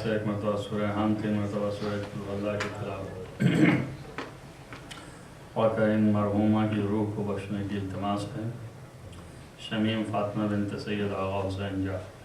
سے 1 مرتبہ سورہ حم، 3 مرتبہ سورہ قل هو اللہ کی تلاوت اور کہ ان مرحومہ کی روح کو بخشنے کی التماس ہے۔ شمیم فاطمہ بنت سید آغا حسین جعفر۔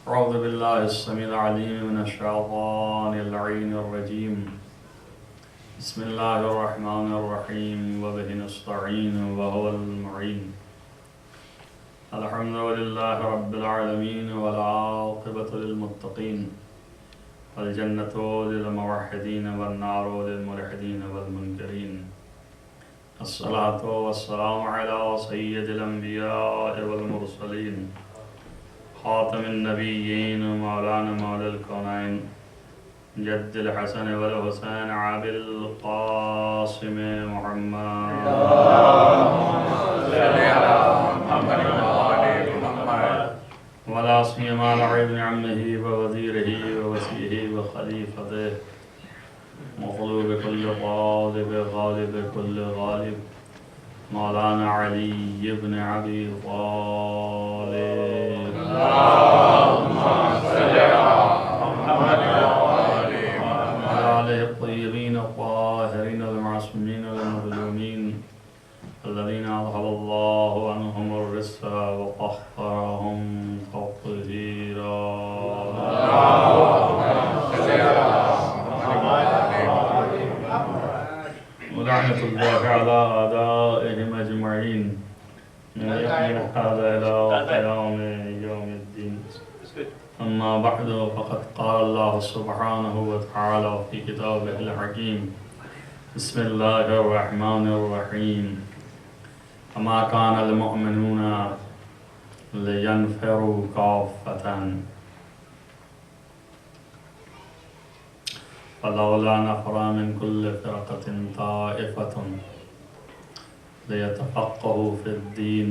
اعوذ باللہ السمیع العلیم من الشیطان اللعین الرجیم، بسم اللہ الرحمن الرحیم وبہ نستعین وہو المعین، الحمدللہ رب العالمین والعاقبۃ للمتقین، الجنۃ للموحدین والنار للملحدین والمنکرین، الصلاۃ والسلام علی سید الانبیاء والمرسلین، خاتم النبیین مولانا مولا الکونین، جد الحسن والحسین عابد القاسم محمد، ولا سیما ابن عمہ ووزیرہ ووصیہ وخلیفتہ، مطلوب کل طالب غالب کل غالب، مولانا علی بن ابی طالب، اللہم صلی علی محمد وعلی آلہ الطیبین الطاہرین المعصومین المظلومین، الذین اذهب اللہ عنہم الرجس وطہرہم تطہیرا، اللہم صلی علی محمد ولعنۃ اللہ علی اعدائہم اجمعین من یوم هذا إلى قیام یوم الدین۔ اما بعد فقد قال اللہ سبحانہ وتعالی فی کتابہ الحکیم، بسم اللہ الرحمن الرحیم، وما كان المؤمنون لينفروا كافة فلولا نفر من كل فرقة طائفة ليتفقهوا في الدين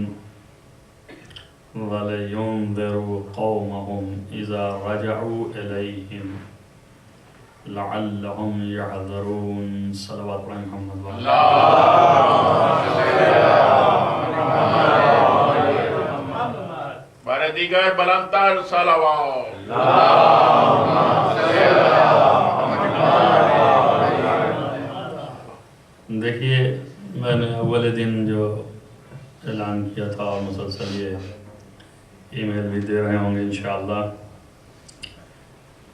ولينذروا قومهم إذا رجعوا إليهم لعلهم يحذرون۔ صلوات محمد بارے دیگر بلندتر صلوات۔ دیکھیے، میں نے اول دن جو اعلان کیا تھا اور مسلسل یہ ای میل بھی دے رہے ہوں گے انشاءاللہ،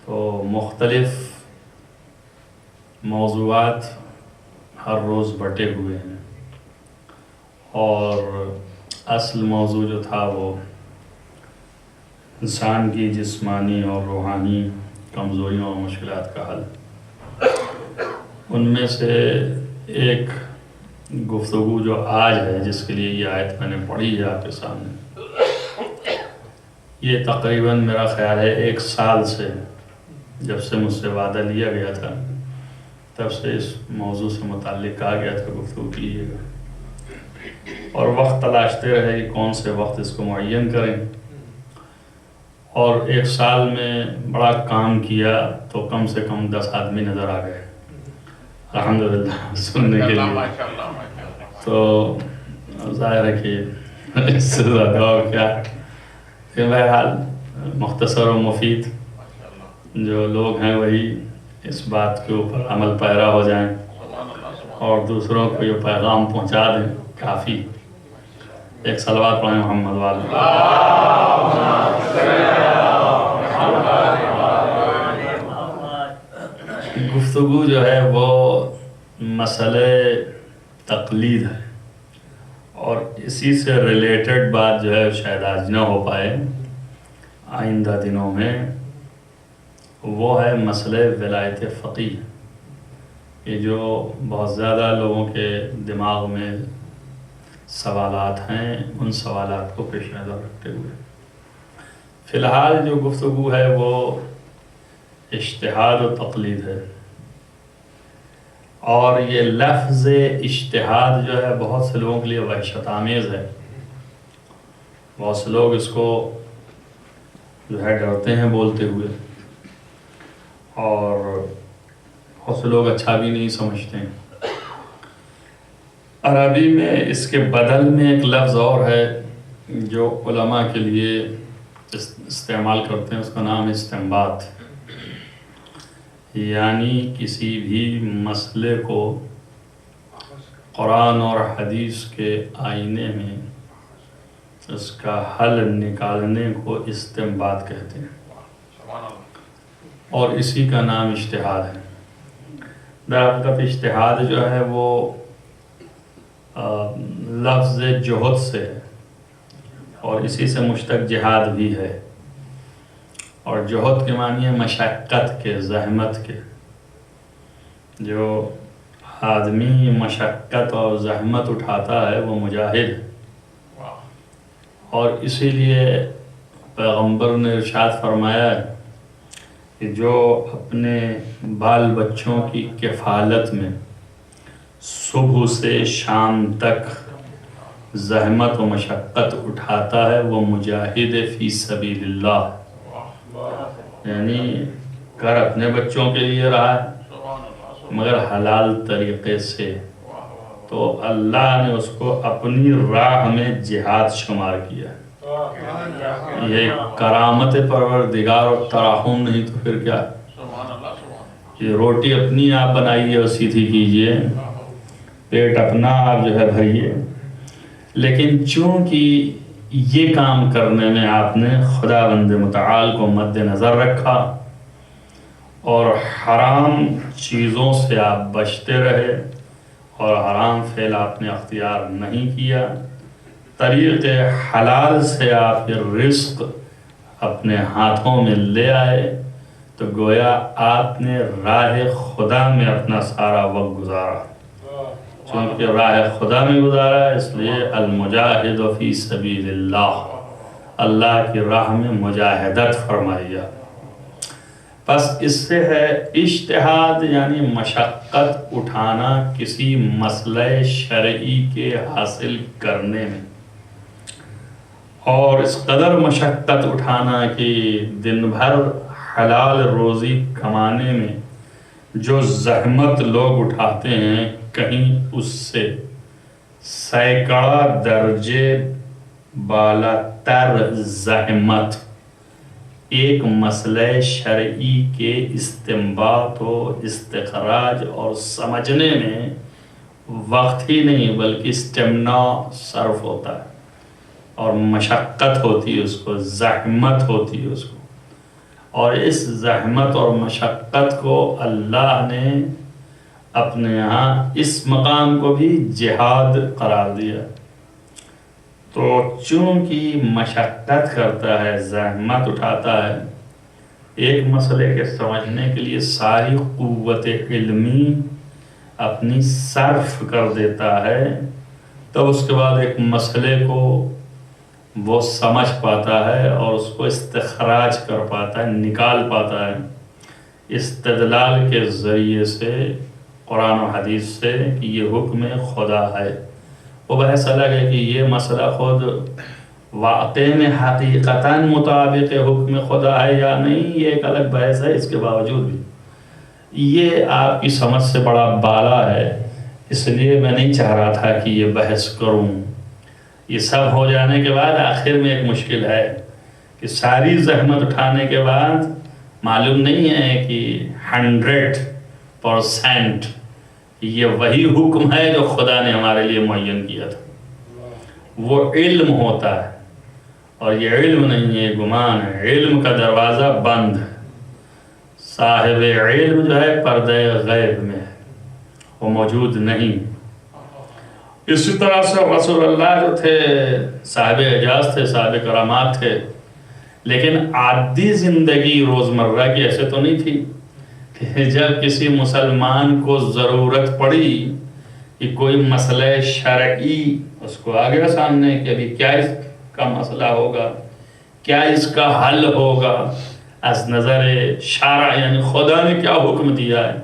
تو مختلف موضوعات ہر روز بٹے ہوئے ہیں، اور اصل موضوع جو تھا وہ انسان کی جسمانی اور روحانی کمزوریوں اور مشکلات کا حل۔ ان میں سے ایک گفتگو جو آج ہے، جس کے لیے یہ آیت میں نے پڑھی ہے آپ کے سامنے، یہ تقریباً میرا خیال ہے 1 سال سے، جب سے مجھ سے وعدہ لیا گیا تھا تب سے اس موضوع سے متعلق کہا گیا تھا گفتگو کیجیے گا، اور وقت تلاشتے رہے کہ کون سے وقت اس کو معین کریں، اور 1 سال میں بڑا کام کیا تو کم سے کم 10 آدمی نظر آ گئے الحمدللہ سننے کے لیے۔ تو ظاہر ہے کہ اس سے زیادہ اور کیا، کہ بہرحال مختصر و مفید جو لوگ ہیں وہی اس بات کے اوپر عمل پیرا ہو جائیں اور دوسروں کو یہ پیغام پہنچا دیں، کافی۔ ایک صلوات پڑھیں محمد والے۔ گفتگو جو ہے وہ مسئلہ تقلید ہے، اور اسی سے ریلیٹڈ بات جو ہے شاید آج نہ ہو پائے، آئندہ دنوں میں، وہ ہے مسئلہ ولایت فقیہ۔ یہ جو بہت زیادہ لوگوں کے دماغ میں سوالات ہیں، ان سوالات کو پیش نظر رکھتے ہوئے فی الحال جو گفتگو ہے وہ اجتہاد و تقلید ہے، اور یہ لفظ اجتہاد جو ہے بہت سے لوگوں کے لیے وحشت آمیز ہے. بہت سے لوگ اس کو جو ہے ڈرتے ہیں بولتے ہوئے، اور بہت سے لوگ اچھا بھی نہیں سمجھتے ہیں. عربی میں اس کے بدل میں ایک لفظ اور ہے جو علماء کے لیے استعمال کرتے ہیں، اس کا نام ہے استنباط. یعنی کسی بھی مسئلے کو قرآن اور حدیث کے آئینے میں اس کا حل نکالنے کو استنباط کہتے ہیں، اور اسی کا نام اجتہاد ہے. درحقیقت اجتہاد جو ہے وہ لفظ جہد سے ہے، اور اسی سے مشتق جہاد بھی ہے. اور جہد کے معنی ہے مشقت کے، زحمت کے. جو آدمی مشقت اور زحمت اٹھاتا ہے وہ مجاہد ہے. اور اسی لیے پیغمبر نے ارشاد فرمایا ہے کہ جو اپنے بال بچوں کی کفالت میں صبح سے شام تک زحمت و مشقت اٹھاتا ہے وہ مجاہد فی سبیل اللہ. یعنی گھر اپنے بچوں کے لیے رہا ہے مگر حلال طریقے سے، تو اللہ نے اس کو اپنی راہ میں جہاد شمار کیا. یہ کرامت پروردگار اور تراحم نہیں تو پھر کیا؟ یہ روٹی اپنی آپ بنائیے اور سیدھی کیجئے، پیٹ اپنا آپ جو ہے بھریے، لیکن چونکہ یہ کام کرنے میں آپ نے خداوند متعال کو مد نظر رکھا اور حرام چیزوں سے آپ بچتے رہے اور حرام فعل آپ نے اختیار نہیں کیا، طریق حلال سے آپ کے رزق اپنے ہاتھوں میں لے آئے، تو گویا آپ نے راہ خدا میں اپنا سارا وقت گزارا. چونکہ راہ خدا میں گزارا اس لیے المجاہد فی سبیل اللہ، اللہ کی راہ میں مجاہدت فرمائیا. پس اس سے ہے اجتہاد، یعنی مشقت اٹھانا کسی مسئلہ شرعی کے حاصل کرنے میں، اور اس قدر مشقت اٹھانا کہ دن بھر حلال روزی کمانے میں جو زحمت لوگ اٹھاتے ہیں کہیں اس سے سینکڑا درجے بالا تر زحمت ایک مسئلہ شرعی کے استنباط و استخراج اور سمجھنے میں وقت ہی نہیں بلکہ اسٹیمنا صرف ہوتا ہے، اور مشقت ہوتی ہے، اس کو زحمت ہوتی ہے اس کو. اور اس زحمت اور مشقت کو اللہ نے اپنے ہاں اس مقام کو بھی جہاد قرار دیا. تو چونکہ مشقت کرتا ہے، زحمت اٹھاتا ہے، ایک مسئلے کے سمجھنے کے لیے ساری قوت علمی اپنی صرف کر دیتا ہے، تب اس کے بعد ایک مسئلے کو وہ سمجھ پاتا ہے اور اس کو استخراج کر پاتا ہے، نکال پاتا ہے استدلال کے ذریعے سے، قرآن و حدیث سے کہ یہ حکم خدا ہے. وہ بحث الگ ہے کہ یہ مسئلہ خود واقع میں حقیقتاً مطابق حکم خدا ہے یا نہیں، یہ ایک الگ بحث ہے. اس کے باوجود بھی یہ آپ کی سمجھ سے بڑا بالا ہے، اس لیے میں نہیں چاہ رہا تھا کہ یہ بحث کروں. یہ سب ہو جانے کے بعد آخر میں ایک مشکل ہے کہ ساری زحمت اٹھانے کے بعد معلوم نہیں ہے کہ 100% یہ وہی حکم ہے جو خدا نے ہمارے لیے معین کیا تھا. وہ علم ہوتا ہے، اور یہ علم نہیں ہے، گمان ہے. علم کا دروازہ بند ہے. صاحب علم جو ہے پردہ غیب میں ہے، وہ موجود نہیں. اسی طرح سے رسول اللہ جو تھے صاحب اعجاز تھے، صاحب کرامات تھے، لیکن عادی زندگی روزمرہ کی ایسے تو نہیں تھی کہ جب کسی مسلمان کو ضرورت پڑی کہ کوئی مسئلہ شرعی اس کو آ گیا سامنے کہ ابھی کیا اس کا مسئلہ ہوگا، کیا اس کا حل ہوگا از نظر شارع، یعنی خدا نے کیا حکم دیا ہے،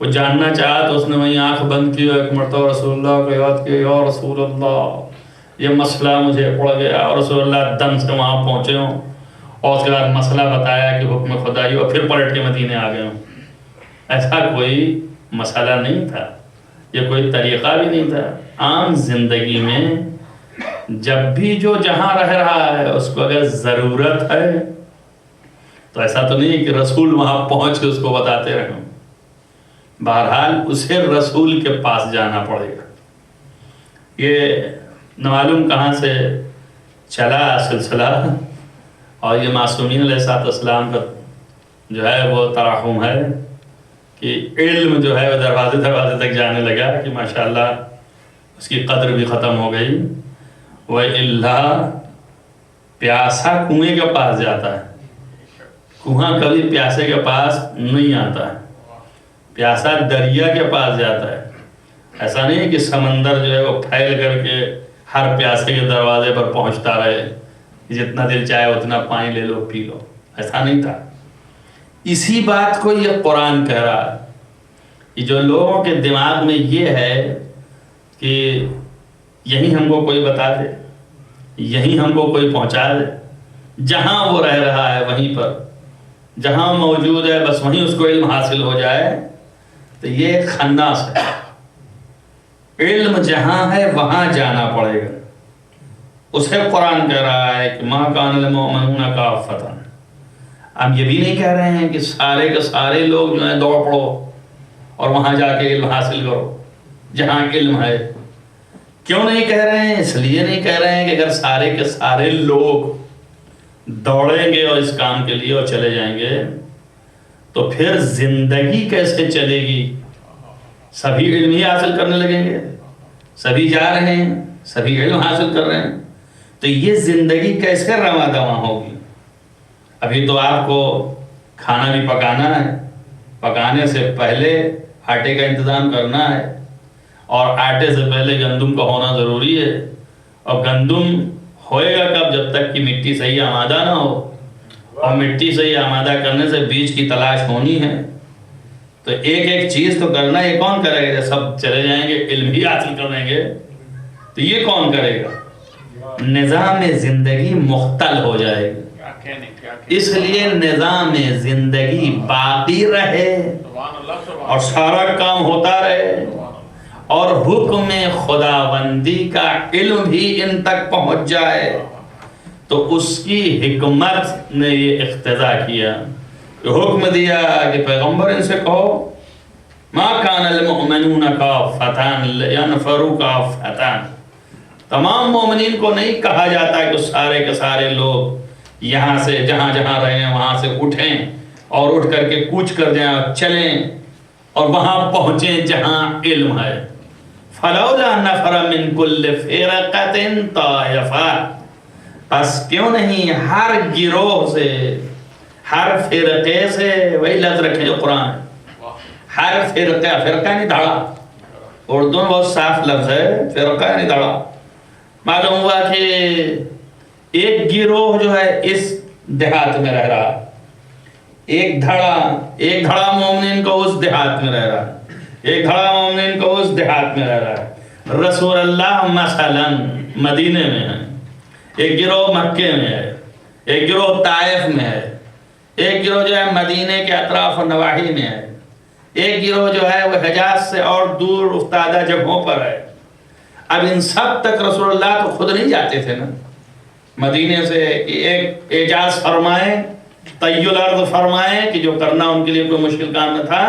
وہ جاننا چاہا تو اس نے وہیں آنکھ بند کی اور ایک مرتبہ رسول اللہ کو یاد کیا، یا رسول اللہ یہ مسئلہ مجھے پڑ گیا، اور رسول اللہ دم سے وہاں پہنچے ہوں اور اس کے بعد مسئلہ بتایا کہ حکم خدائی، اور پھر پلٹ کے مدینے آ گئے ہوں۔ ایسا کوئی مسئلہ نہیں تھا، یہ کوئی طریقہ بھی نہیں تھا۔ عام زندگی میں جب بھی جو جہاں رہ رہا ہے اس کو اگر ضرورت ہے تو ایسا تو نہیں کہ رسول وہاں پہنچ کے اس کو بتاتے رہیں، بہرحال اسے رسول کے پاس جانا پڑے گا۔ یہ نہ معلوم کہاں سے چلا سلسلہ، اور یہ معصومین علیہ السلام کا جو ہے وہ تراحم ہے کہ علم جو ہے وہ دروازے دروازے تک جانے لگا کہ ماشاءاللہ اس کی قدر بھی ختم ہو گئی۔ وَإِلَّا پیاسا کنویں کے پاس جاتا ہے، کنواں کبھی پیاسے کے پاس نہیں آتا ہے، پیاسا دریا کے پاس جاتا ہے۔ ایسا نہیں ہے کہ سمندر جو ہے وہ پھیل کر کے ہر پیاسے کے دروازے پر پہنچتا رہے، جتنا دل چاہے اتنا پانی لے لو پی لو، ایسا نہیں تھا۔ اسی بات کو یہ قرآن کہہ رہا ہے کہ جو لوگوں کے دماغ میں یہ ہے کہ یہی ہم کو کوئی بتا دے، یہی ہم کو کوئی پہنچا دے، جہاں وہ رہ رہا ہے وہیں پر، جہاں موجود ہے بس وہیں اس کو علم حاصل ہو جائے، تو یہ ایک خناس ہے۔ علم جہاں ہے وہاں جانا پڑے گا۔ اسے قرآن کہہ رہا ہے کہ مَا كَانَ الْمُؤْمِنُونَ كَافَّةً۔ ہم یہ بھی نہیں کہہ رہے ہیں کہ سارے کے سارے لوگ جو ہیں دوڑ پڑو اور وہاں جا کے علم حاصل کرو جہاں علم ہے۔ کیوں نہیں کہہ رہے ہیں؟ اس لیے نہیں کہہ رہے ہیں کہ اگر سارے کے سارے لوگ دوڑیں گے اور اس کام کے لیے اور چلے جائیں گے تو پھر زندگی کیسے چلے گی؟ سبھی علم ہی حاصل کرنے لگیں گے، سبھی جا رہے ہیں، سبھی علم حاصل کر رہے ہیں، تو یہ زندگی کیسے رواں دواں ہوگی؟ ابھی تو آپ کو کھانا بھی پکانا ہے، پکانے سے پہلے آٹے کا انتظام کرنا ہے، اور آٹے سے پہلے گندم کا ہونا ضروری ہے، اور گندم ہوئے گا کب؟ جب تک کہ مٹی صحیح آمادہ نہ ہو، اور مٹی صحیح آمادہ کرنے سے بیج کی تلاش ہونی ہے، تو ایک ایک چیز تو کرنا، یہ کون کرے گا؟ جب سب چلے جائیں گے علم ہی حاصل کریں گے تو یہ کون کرے گا؟ نظام زندگی مختل ہو جائے گی۔ اس لیے نظام زندگی باقی رہے اور سارا کام ہوتا رہے، اور حکم خداوندی کا علم بھی ان تک پہنچ جائے، تو اس کی حکمت نے یہ اقتضا کیا کہ حکم دیا کہ پیغمبر ان سے کہو ما کان المؤمنون کافۃ لینفروا کافۃ۔ تمام مومنین کو نہیں کہا جاتا کہ سارے کے سارے لوگ یہاں سے جہاں جہاں رہے ہیں وہاں سے اٹھیں اور اٹھ کر کے کوچ کر جائیں اور چلیں اور وہاں پہنچیں جہاں علم ہے۔ فلولا نفر من کل فرقۃ طائفۃ، پس کیوں نہیں ہر گروہ سے، ہر فرقے سے، وہی لفظ رکھیں جو قرآن ہے، ہر فرقہ، فرقہ نہیں دھڑا، اردو میں بہت صاف لفظ ہے، فرقہ نہیں دھڑا۔ معلوم ہوا کہ ایک گروہ جو ہے اس دیہات میں رہ رہا، ایک دھڑا مومنین کو اس دیہات میں رہ رہا، ایک دھڑا مومنین کو اس دیہات میں رہ رہا ہے۔ رسول اللہ مثلا مدینے میں ہے، ایک گروہ مکے میں ہے، ایک گروہ طائف میں ہے، ایک گروہ جو ہے مدینے کے اطراف و نواحی میں ہے، ایک گروہ جو ہے وہ حجاز سے اور دور افتادہ جگہوں پر ہے۔ اب ان سب تک رسول اللہ تو خود نہیں جاتے تھے نا، مدینے سے ایک اعجاز فرمائیں، طی الارض فرمائیں کہ جو کرنا ان کے لیے کوئی مشکل کام نہ تھا،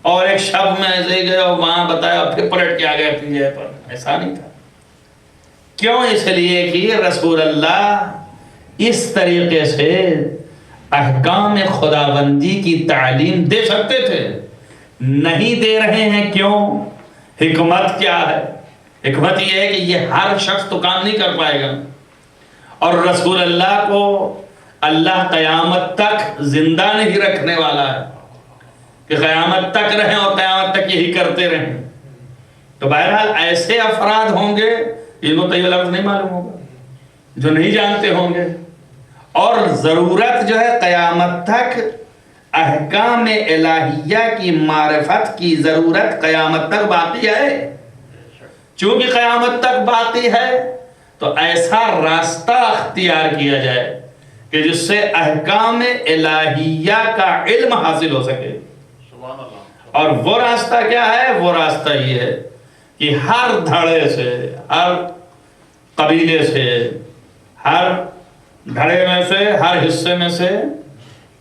اور ایک شب میں ایسے ہی گئے اور وہاں بتایا پھر پلٹ کے آ گئے اپنی جگہ پر، ایسا نہیں تھا۔ کیوں؟ اس لیے کہ رسول اللہ اس طریقے سے احکام خداوندی کی تعلیم دے سکتے تھے، نہیں دے رہے ہیں۔ کیوں؟ حکمت کیا ہے؟ حکمت یہ ہے کہ یہ ہر شخص تو کام نہیں کر پائے گا، اور رسول اللہ کو اللہ قیامت تک زندہ نہیں رکھنے والا ہے کہ قیامت تک رہیں اور قیامت تک یہی کرتے رہیں۔ تو بہرحال ایسے افراد ہوں گے جن کو طیب لفظ نہیں معلوم ہوگا، جو نہیں جانتے ہوں گے، اور ضرورت جو ہے قیامت تک احکام الہیہ کی معرفت کی ضرورت قیامت تک باقی ہے. چونکہ قیامت تک باقی ہے تو ایسا راستہ اختیار کیا جائے کہ جس سے احکام الہیہ کا علم حاصل ہو سکے. سبحان اللہ. اور وہ راستہ کیا ہے؟ وہ راستہ یہ ہے کہ ہر دھڑے سے، ہر قبیلے سے، ہر دھڑے میں سے، ہر حصے میں سے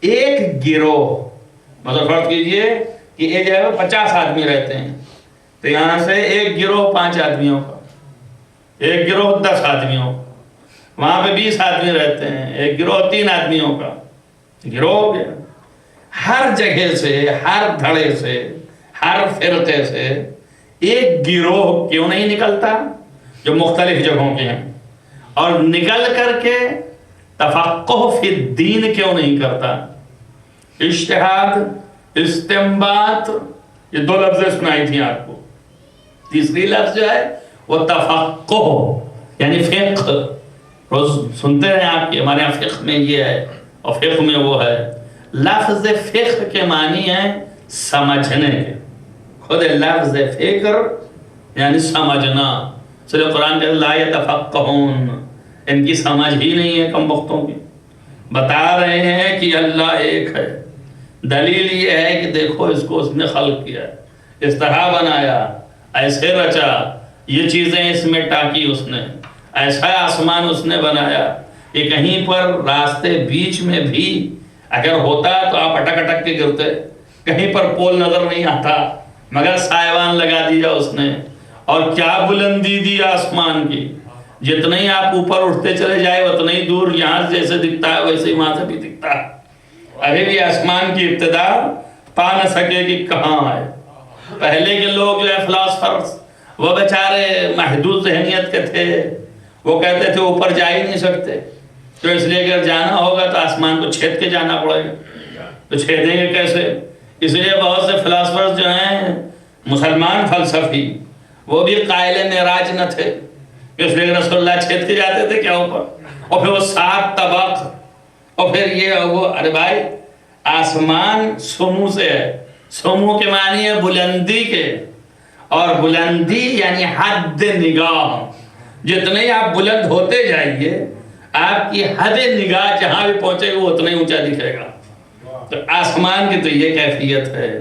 ایک گروہ، مطلب فرض کیجئے کہ ایک جگہ 50 آدمی رہتے ہیں تو یہاں سے ایک گروہ 5 آدمیوں کا، ایک گروہ 10 آدمیوں کا، وہاں پہ 20 آدمی رہتے ہیں، ایک گروہ 3 آدمیوں کا، گروہ ہو گیا. ہر جگہ سے، ہر دھڑے سے، ہر فرقے سے ایک گروہ کیوں نہیں نکلتا جو مختلف جگہوں کے ہیں، اور نکل کر کے تفقہ فی الدین کیوں نہیں کرتا؟ اجتہاد، استنباط، یہ 2 لفظیں سنائی تھیں آپ کو. تیسری لفظ جو ہے وہ تفقہ یعنی فقہ. روز سنتے ہیں آپ کہ ہمارے یہاں فقہ میں یہ ہے اور فقہ میں وہ ہے. لفظ فقہ کے معنی ہے سمجھنے کے. خود لفظ فکر یعنی سمجھنا. سورہ قرآن کے لا یتفقہون، ان کی سمجھ ہی نہیں ہے کم بختوں کی. بتا رہے ہیں کہ اللہ ایک ہے. دلیل یہ ہے کہ دیکھو اس کو اس نے خلق کیا، اس طرح بنایا، ایسے رچا، یہ چیزیں اس میں ٹاکی اس نے، ایسا آسمان اس نے بنایا. کہ کہیں پر راستے بیچ میں بھی اگر ہوتا تو آپ اٹک اٹک کے گرتے. کہیں پر پول نظر نہیں آتا مگر سائبان لگا دیا اس نے. اور کیا بلندی دی آسمان کی، جتنے ہی آپ اوپر اٹھتے چلے جائے اتنا ہی دور یہاں جیسے دکھتا ہے ویسے ہی وہاں سے بھی دکھتا ہے. ابھی بھی آسمان کی ابتدا پا نہ سکے کہ کہاں ہے. پہلے کے لوگ جو ہے فلاسفرز، وہ بیچارے محدود ذہنیت کے تھے، وہ کہتے تھے اوپر جا ہی نہیں سکتے، تو اس لیے اگر جانا ہوگا تو آسمان کو چھید کے جانا پڑے گا. تو چھیدیں گے کیسے؟ اس لیے بہت سے فلاسفرز جو ہیں مسلمان فلسفی، وہ بھی قائل معراج نہ تھے. اس لیے رسول اللہ چھید کے جاتے تھے کیا اوپر؟ اور پھر وہ 7 طبق، اور پھر یہ وہ. ارے بھائی آسمان سمو سے ہے. سمو کے معنی ہے بلندی کے، اور بلندی یعنی حد نگاہ. جتنے ہی آپ بلند ہوتے جائیے آپ کی حد نگاہ جہاں بھی پہنچے گا وہ اتنا ہی اونچا دکھے گا. تو آسمان کی تو یہ کیفیت ہے.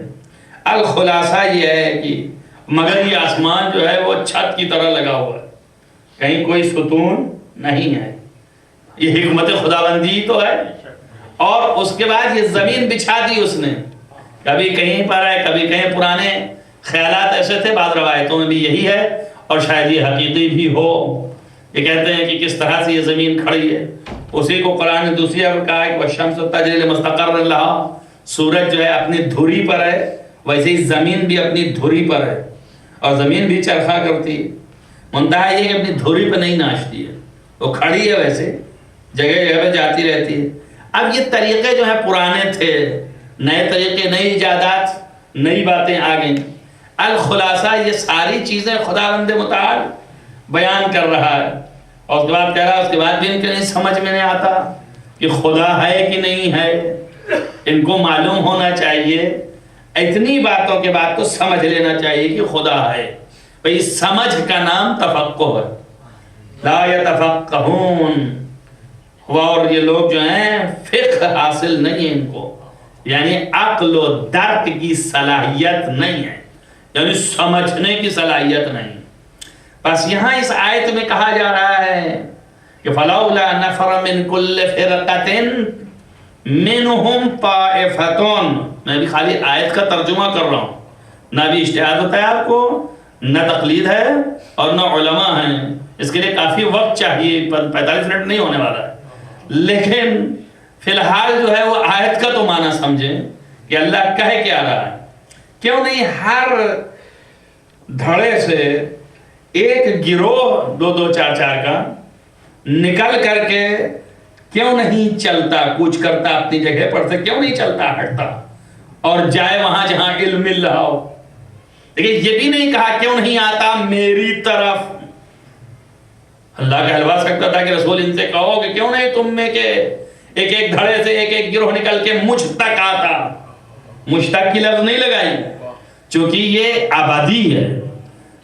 الخلاصہ یہ ہے کہ مگر یہ آسمان جو ہے وہ چھت کی طرح لگا ہوا ہے، کہیں کوئی ستون نہیں ہے. یہ حکمت خداوندی تو ہے. اور اس کے بعد یہ زمین بچھا دی اس نے. کبھی کہیں پر ہے، کبھی کہیں پرانے خیالات ایسے تھے، بعض روایتوں میں بھی یہی ہے اور شاید یہ حقیقی بھی ہو. یہ کہتے ہیں کہ کس طرح سے یہ زمین کھڑی ہے. اسی کو قرآن نے دوسری جگہ کہا ہے کہ وَالشَّمْسُ تَجْرِي لِمُسْتَقَرٍّ لَهَا. سورج جو ہے اپنی دھری پر ہے، ویسے ہی زمین بھی اپنی دھری پر ہے، اور زمین بھی چرخا کرتی ہے. منتہا یہ کہ اپنی دھری پہ نہیں ناچتی ہے، وہ کھڑی ہے، ویسے جگہ جگہ پہ جاتی رہتی ہے. اب یہ طریقے جو ہیں پرانے تھے، نئے طریقے، نئی ایجادات، نئی باتیں آ گئیں. الخلاصہ یہ ساری چیزیں خداوند متعال بیان کر رہا ہے. اور اس کے بعد کہہ رہا ہے اس کے بعد بھی ان کے نہیں سمجھ میں نہیں آتا کہ خدا ہے کہ نہیں ہے. ان کو معلوم ہونا چاہیے، اتنی باتوں کے بعد تو سمجھ لینا چاہیے کہ خدا ہے. بھئی سمجھ کا نام تفقہ ہے. لا یتفقہون. اور یہ لوگ جو ہیں فقہ حاصل نہیں ہے ان کو، یعنی عقل و درک کی صلاحیت نہیں ہے، یعنی سمجھنے کی صلاحیت نہیں. بس یہاں اس آیت میں کہا جا رہا ہے کہ فَلَوْلَا نَفَرَ مِن كُلِّ فِرْقَةٍ مِّنْهُمْ طَائِفَةٌ. میں بھی خالی آیت کا ترجمہ کر رہا ہوں، نہ بھی اجتہاد ہوتا ہے آپ کو، نہ تقلید ہے، اور نہ علماء ہیں. اس کے لیے کافی وقت چاہیے، 45 منٹ نہیں ہونے والا ہے. لیکن فی الحال جو ہے وہ آیت کا تو معنی سمجھیں کہ اللہ کہہ کیا رہا ہے. کیوں نہیں ہر دھڑے سے ایک گروہ 2-2 4-4 کا نکل کر کے کیوں نہیں چلتا، کوچ کرتا اپنی جگہ پر سے، کیوں نہیں چلتا ہٹتا اور جائے وہاں جہاں علم مل رہا ہو. لیکن یہ بھی نہیں کہا کیوں نہیں آتا میری طرف. اللہ کہلوا سکتا تھا کہ رسول ان سے کہو کہ کیوں نہیں تم میں کہ ایک ایک دھڑے سے ایک ایک گروہ نکل کے مجھ تک آتا. مشتق کی لفظ نہیں لگائی چونکہ یہ ابدی ہے،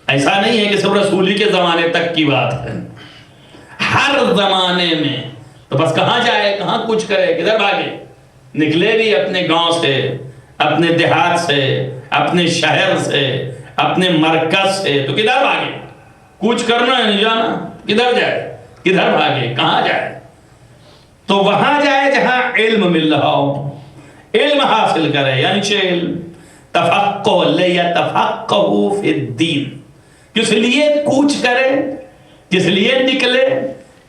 ایسا نہیں ہے کہ صرف رسولی کے زمانے تک کی بات ہے، ہر زمانے میں۔ تو بس کہاں جائے، کہاں کچھ کرے، کدھر بھاگے؟ نکلے بھی اپنے گاؤں سے، اپنے دیہات سے، اپنے شہر سے، اپنے مرکز سے، تو کدھر بھاگے؟ کچھ کرنا ہے، نہیں جانا، کدھر جائے، کدھر بھاگے، کہاں جائے؟ تو وہاں جائے جہاں علم مل رہا ہو، علم حاصل کرے، یعنی علم تفقہ، لیتفقہوا فی الدین۔ کس لیے کوچ کرے، کس لیے نکلے؟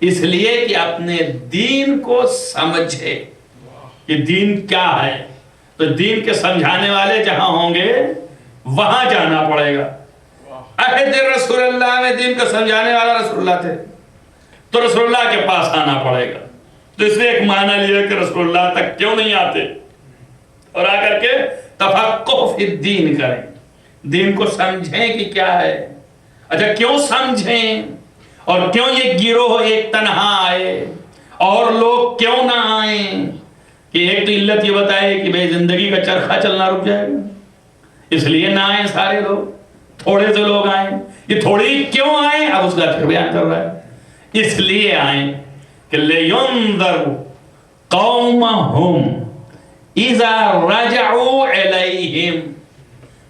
اس لیے کہ اپنے دین کو سمجھے کہ دین کیا ہے۔ تو دین کے سمجھانے والے جہاں ہوں گے وہاں جانا پڑے گا۔ عہد رسول اللہ میں دین کو سمجھانے والا رسول اللہ تھے، تو رسول اللہ کے پاس آنا پڑے گا۔ تو اس نے ایک معنی لیا کہ رسول اللہ تک کیوں نہیں آتے اور آ کر کے تفقہ فی الدین کریں، دین کو سمجھیں کہ کیا ہے۔ اچھا کیوں سمجھیں اور کیوں یہ گروہ ایک تنہا آئے اور لوگ کیوں نہ آئیں؟ کہ ایک تو علت یہ بتائے کہ بھئی زندگی کا چرخہ چلنا رک جائے گا، اس لیے نہ آئیں سارے لوگ، تھوڑے سے لوگ آئیں۔ یہ تھوڑی کیوں آئیں اب اس کا پھر بیان کر رہا ہے۔ اس لیے آئیں کہ لِيُنذِرُوا قَوْمَهُمْ اِذَا رَجَعُوا إِلَيْهِمْ،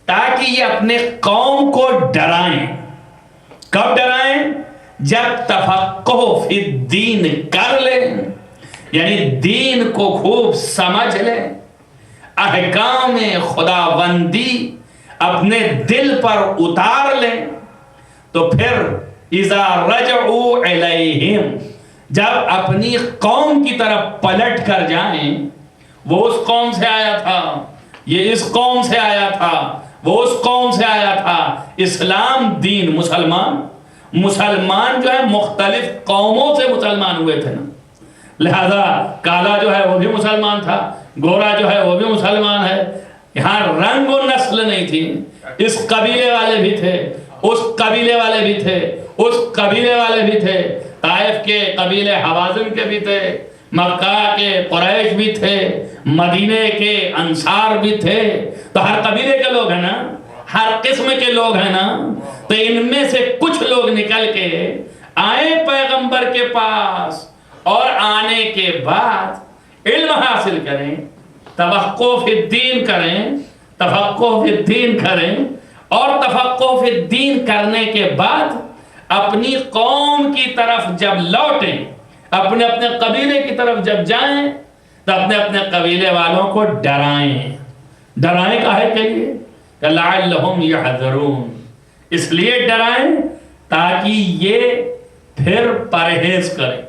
تاکہ یہ اپنے قوم کو ڈرائیں۔ کب ڈرائیں؟ جب تفقہ فی الدین کر لیں، یعنی دین کو خوب سمجھ لیں، احکام خداوندی اپنے دل پر اتار لیں، تو پھر اذا رجعوا الیہم، جب اپنی قوم کی طرف پلٹ کر جائیں، وہ اس قوم سے آیا تھا، یہ اس قوم سے آیا تھا، وہ اس قوم سے آیا تھا۔ اسلام دین، مسلمان جو ہے مختلف قوموں سے مسلمان ہوئے تھے نا، لہذا کالا جو ہے وہ بھی مسلمان تھا، گورا جو ہے وہ بھی مسلمان ہے، یہاں رنگ و نسل نہیں تھی، اس قبیلے والے بھی تھے، اس قبیلے والے بھی تھے، اس قبیلے والے بھی تھے، طائف کے قبیلے حوازن کے بھی تھے، مکہ کے قریش بھی تھے، مدینے کے انصار بھی تھے۔ تو ہر قبیلے کے لوگ ہیں نا، ہر قسم کے لوگ ہیں نا، تو ان میں سے کچھ لوگ نکل کے آئے پیغمبر کے پاس، اور آنے کے بعد علم حاصل کریں، تفقہ فی الدین کریں، تفقہ فی الدین کریں، اور تفقہ فی الدین کرنے کے بعد اپنی قوم کی طرف جب لوٹیں، اپنے اپنے قبیلے کی طرف جب جائیں، تو اپنے اپنے قبیلے والوں کو ڈرائیں۔ ڈرائیں کاہے کے لیے؟ کہ لعلہم یحذرون، اس لیے ڈرائیں تاکہ یہ پھر پرہیز کریں،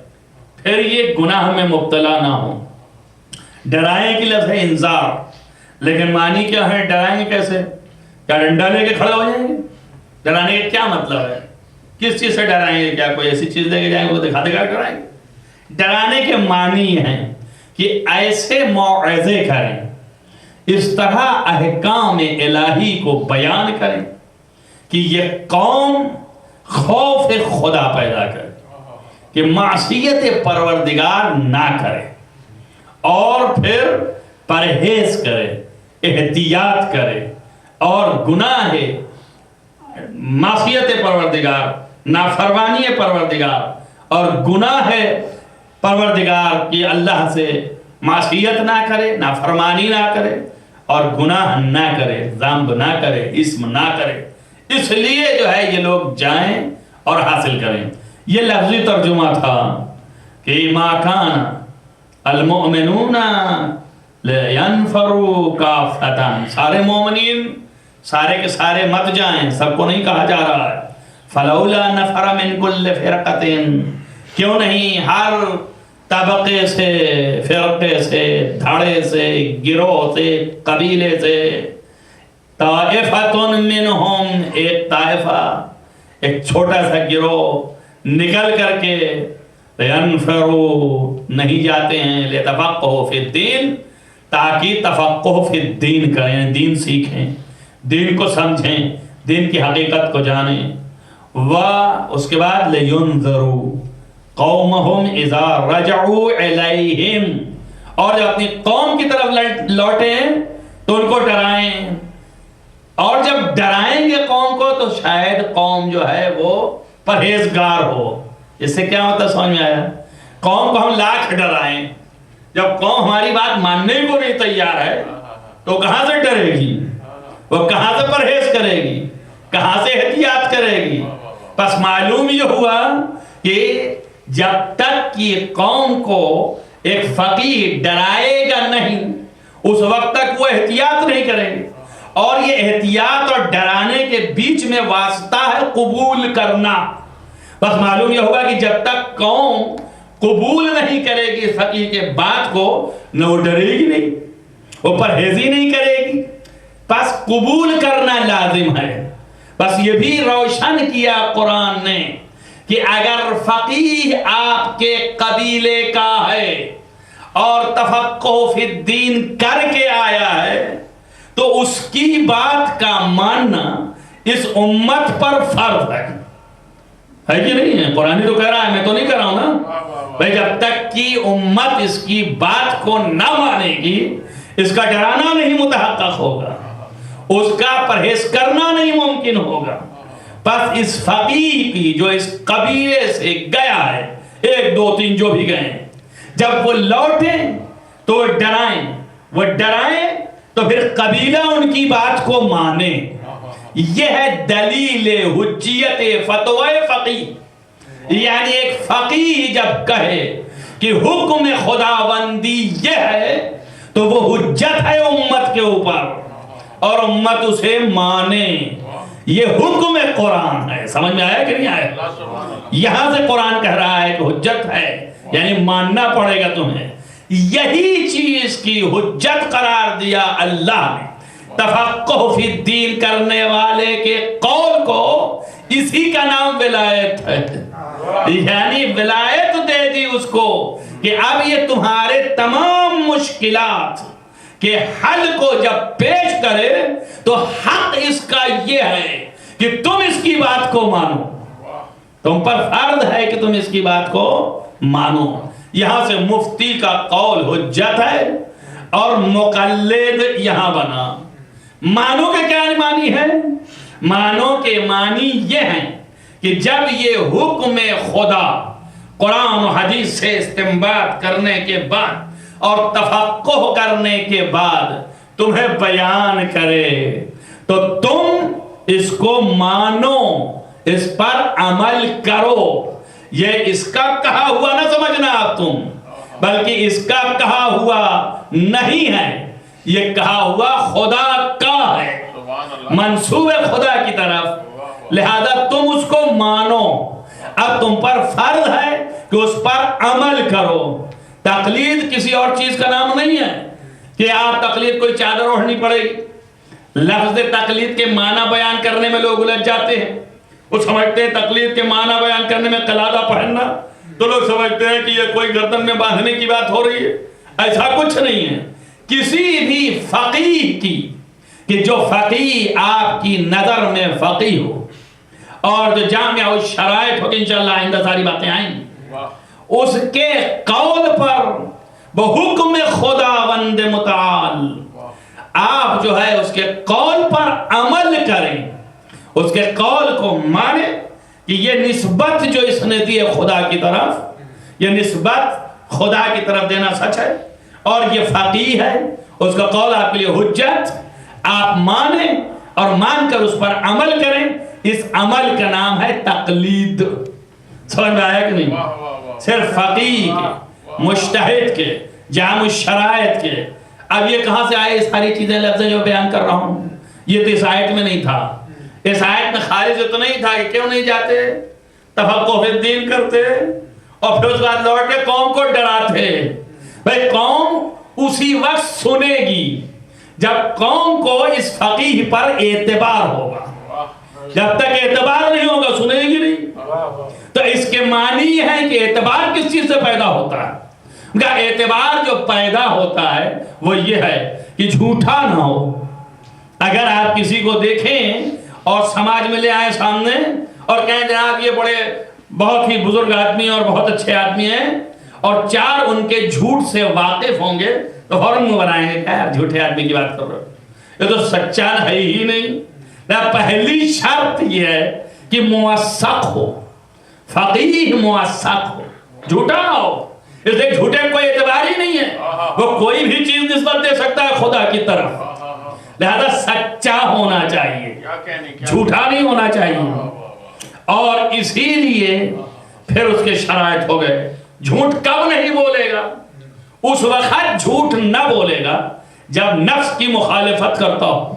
پھر یہ گناہ میں مبتلا نہ ہوں۔ ڈرائیں کی لفظ ہے انذار، لیکن معنی کیا ہے؟ ڈرائیں گے کیسے؟ کیا ڈنڈا لے کے کھڑے ہو جائیں گے؟ ڈرانے کا کیا مطلب ہے؟ کس چیز سے ڈرائیں گے؟ کیا کوئی ایسی چیز لے کے جائیں گے وہ دکھا دکھا ڈرائیں گے؟ ڈرانے کے معنی ہیں کہ ایسے موعظے کریں، اس طرح احکام الہی کو بیان کریں کہ یہ قوم خوف خدا پیدا کرے، کہ معصیت پروردگار نہ کرے، اور پھر پرہیز کرے، احتیاط کرے، اور گناہ معصیت پروردگار، نافرمانی پروردگار اور گناہ پروردگار کی اللہ سے معصیت نہ کرے، نافرمانی نہ کرے، اور گناہ نہ کرے، ذنب نہ کرے، اسم نہ کرے۔ اس لیے جو ہے یہ لوگ جائیں اور حاصل کریں۔ یہ لفظی ترجمہ تھا کہ ما کان المؤمنون لینفروا کافۃ، سارے مومنین سارے کے سارے مت جائیں، سب کو نہیں کہا جا رہا ہے۔ فلولا نفر من کل فرقۃ، کیوں نہیں ہر طبقے سے، فرقے سے، دھڑے سے، گروہ سے، قبیلے سے، طائفۃ منہم، ایک طائفہ، ایک چھوٹا سا گروہ نکل کر کے لینفروا، نہیں جاتے ہیں، لیتفقہوا فی الدین، تاکہ تفقہ فی الدین کریں، دین سیکھیں، دین کو سمجھیں، دین کی حقیقت کو جانیں۔ اس کے بعد لینذروا قومہم اذا رجعوا الیہم، اور جب اپنی قوم کی طرف لوٹیں تو ان کو ڈرائیں، اور جب ڈرائیں گے قوم کو تو شاید قوم جو ہے وہ پرہیزگار ہو۔ اس سے کیا ہوتا سمجھ میں آیا؟ قوم کو ہم لاکھ ڈرائیں، جب قوم ہماری بات ماننے کو نہیں تیار ہے تو کہاں سے ڈرے گی؟ وہ کہاں سے پرہیز کرے گی؟ کہاں سے احتیاط کرے گی؟ بس معلوم یہ ہوا کہ جب تک کہ قوم کو ایک فقیہ ڈرائے گا نہیں اس وقت تک وہ احتیاط نہیں کریں گے۔ اور یہ احتیاط اور ڈرانے کے بیچ میں واسطہ ہے قبول کرنا۔ بس معلوم یہ ہوگا کہ جب تک قوم قبول نہیں کرے گی فقیہ کے بات کو، نہ وہ ڈرے گی نہیں، وہ پرہیزی نہیں کرے گی۔ بس قبول کرنا لازم ہے۔ بس یہ بھی روشن کیا قرآن نے کہ اگر فقیہ آپ کے قبیلے کا ہے اور تفقہ فی الدین کر کے آیا ہے تو اس کی بات کا ماننا اس امت پر فرض ہے کہ نہیں ہے؟ قرآن تو کہہ رہا ہے، میں تو نہیں کہہ رہا ہوں نا بھائی، جب تک کہ امت اس کی بات کو نہ مانے گی اس کا ڈرانا نہیں متحقق ہوگا، اس کا پرہیز کرنا نہیں ممکن ہوگا۔ بس اس فقیہ کی جو اس قبیلے سے گیا ہے، 1 2 3 جو بھی گئے، جب وہ لوٹیں تو وہ ڈرائیں تو پھر قبیلہ ان کی بات کو مانے۔ یہ ہے دلیل حجیت فتوی فقیہ۔ یعنی ایک فقیہ جب کہے کہ حکم خداوندی یہ ہے تو وہ حجت ہے امت کے اوپر اور امت اسے مانے۔ یہ حکم قرآن ہے۔ سمجھ میں آیا کہ نہیں آیا؟ یہاں سے قرآن کہہ رہا ہے کہ حجت ہے، یعنی ماننا پڑے گا تمہیں۔ یہی چیز کی حجت قرار دیا اللہ نے تفقہ فی الدین کرنے والے کے قول کو، اسی کا نام ولایت ہے۔ یعنی ولایت دے دی اس کو کہ اب یہ تمہارے تمام مشکلات کہ حل کو جب پیش کرے تو حق اس کا یہ ہے کہ تم اس کی بات کو مانو، تم پر فرض ہے کہ تم اس کی بات کو مانو۔ یہاں سے مفتی کا قول حجت ہے اور مقلد یہاں بنا۔ مانو کے کیا معنی ہے؟ مانو کے معنی یہ ہیں کہ جب یہ حکم خدا قرآن و حدیث سے استنباط کرنے کے بعد اور تفقہ کرنے کے بعد تمہیں بیان کرے تو تم اس کو مانو، اس پر عمل کرو۔ یہ اس کا کہا ہوا نہ سمجھنا آپ تم، بلکہ اس کا کہا ہوا نہیں ہے، یہ کہا ہوا خدا کا ہے، منسوب خدا کی طرف، لہذا تم اس کو مانو۔ اب تم پر فرض ہے کہ اس پر عمل کرو۔ تقلید کسی اور چیز کا نام نہیں ہے کہ آپ تقلید کوئی چادر اوڑھنی پڑے گی۔ لفظ تقلید کے معنی بیان کرنے میں لوگ الجھ جاتے ہیں، وہ سمجھتے ہیں تقلید کے معنی بیان کرنے میں قلادہ پہننا، تو لوگ سمجھتے ہیں کہ یہ کوئی گردن میں باندھنے کی بات ہو رہی ہے۔ ایسا کچھ نہیں ہے۔ کسی بھی فقیہ کی کہ جو فقیہ آپ کی نظر میں فقیہ ہو اور جو جامع الشرائط ہو، انشاءاللہ آئندہ ساری باتیں آئیں گی، اس کے قول پر بحکم خداوند متعال آپ جو ہے اس کے قول پر عمل کریں، اس کے قول کو مانیں کہ یہ نسبت جو اس نے دی ہے خدا کی طرف، یہ نسبت خدا کی طرف دینا سچ ہے اور یہ فقیہ ہے، اس کا قول آپ کے لیے حجت، آپ مانیں اور مان کر اس پر عمل کریں۔ اس عمل کا نام ہے تقلید۔ سمجھ میں آیا کہ نہیں؟ صرف فقیہ کے، مجتہد کے، جامع الشرائط کے۔ اب یہ کہاں سے آئے ساری چیزیں لفظیں جو بیان کر رہا ہوں؟ یہ تو اس آیت میں نہیں تھا۔ اس آیت میں خارج تو نہیں تھا کہ کیوں نہیں جاتے تفقہ فی الدین کرتے اور پھر اس بعد لوٹ کے قوم کو ڈراتے۔ بھئی قوم اسی وقت سنے گی جب قوم کو اس فقیہ پر اعتبار ہوگا۔ جب تک اعتبار نہیں ہوگا سنے گی نہیں۔ تو اس کے معنی یہ ہے کہ اعتبار کس چیز سے پیدا ہوتا ہے؟ ان کا اعتبار جو پیدا ہوتا ہے وہ یہ ہے کہ جھوٹا نہ ہو۔ اگر آپ کسی کو دیکھیں اور سماج میں لے آئیں سامنے اور کہیں جناب یہ بڑے بہت ہی بزرگ آدمی اور بہت اچھے آدمی ہیں، اور 4 ان کے جھوٹ سے واقف ہوں گے تو فوراً منہ بنائیں گے، کیا یار جھوٹے آدمی کی بات کر رہے ہو؟ یہ تو سچا ہے ہی نہیں. پہلی شرط یہ ہے کہ موثق ہو، فقیہ موثق ہو، جھوٹا نہ ہو. اس لیے جھوٹے کو کوئی اعتبار ہی نہیں ہے، وہ کوئی بھی چیز نسبت دے سکتا ہے خدا کی طرف. لہذا سچا ہونا چاہیے، جھوٹا نہیں ہونا چاہیے. اور اسی لیے پھر اس کے شرائط ہو گئے. جھوٹ کب نہیں بولے گا؟ اس وقت جھوٹ نہ بولے گا جب نفس کی مخالفت کرتا ہو.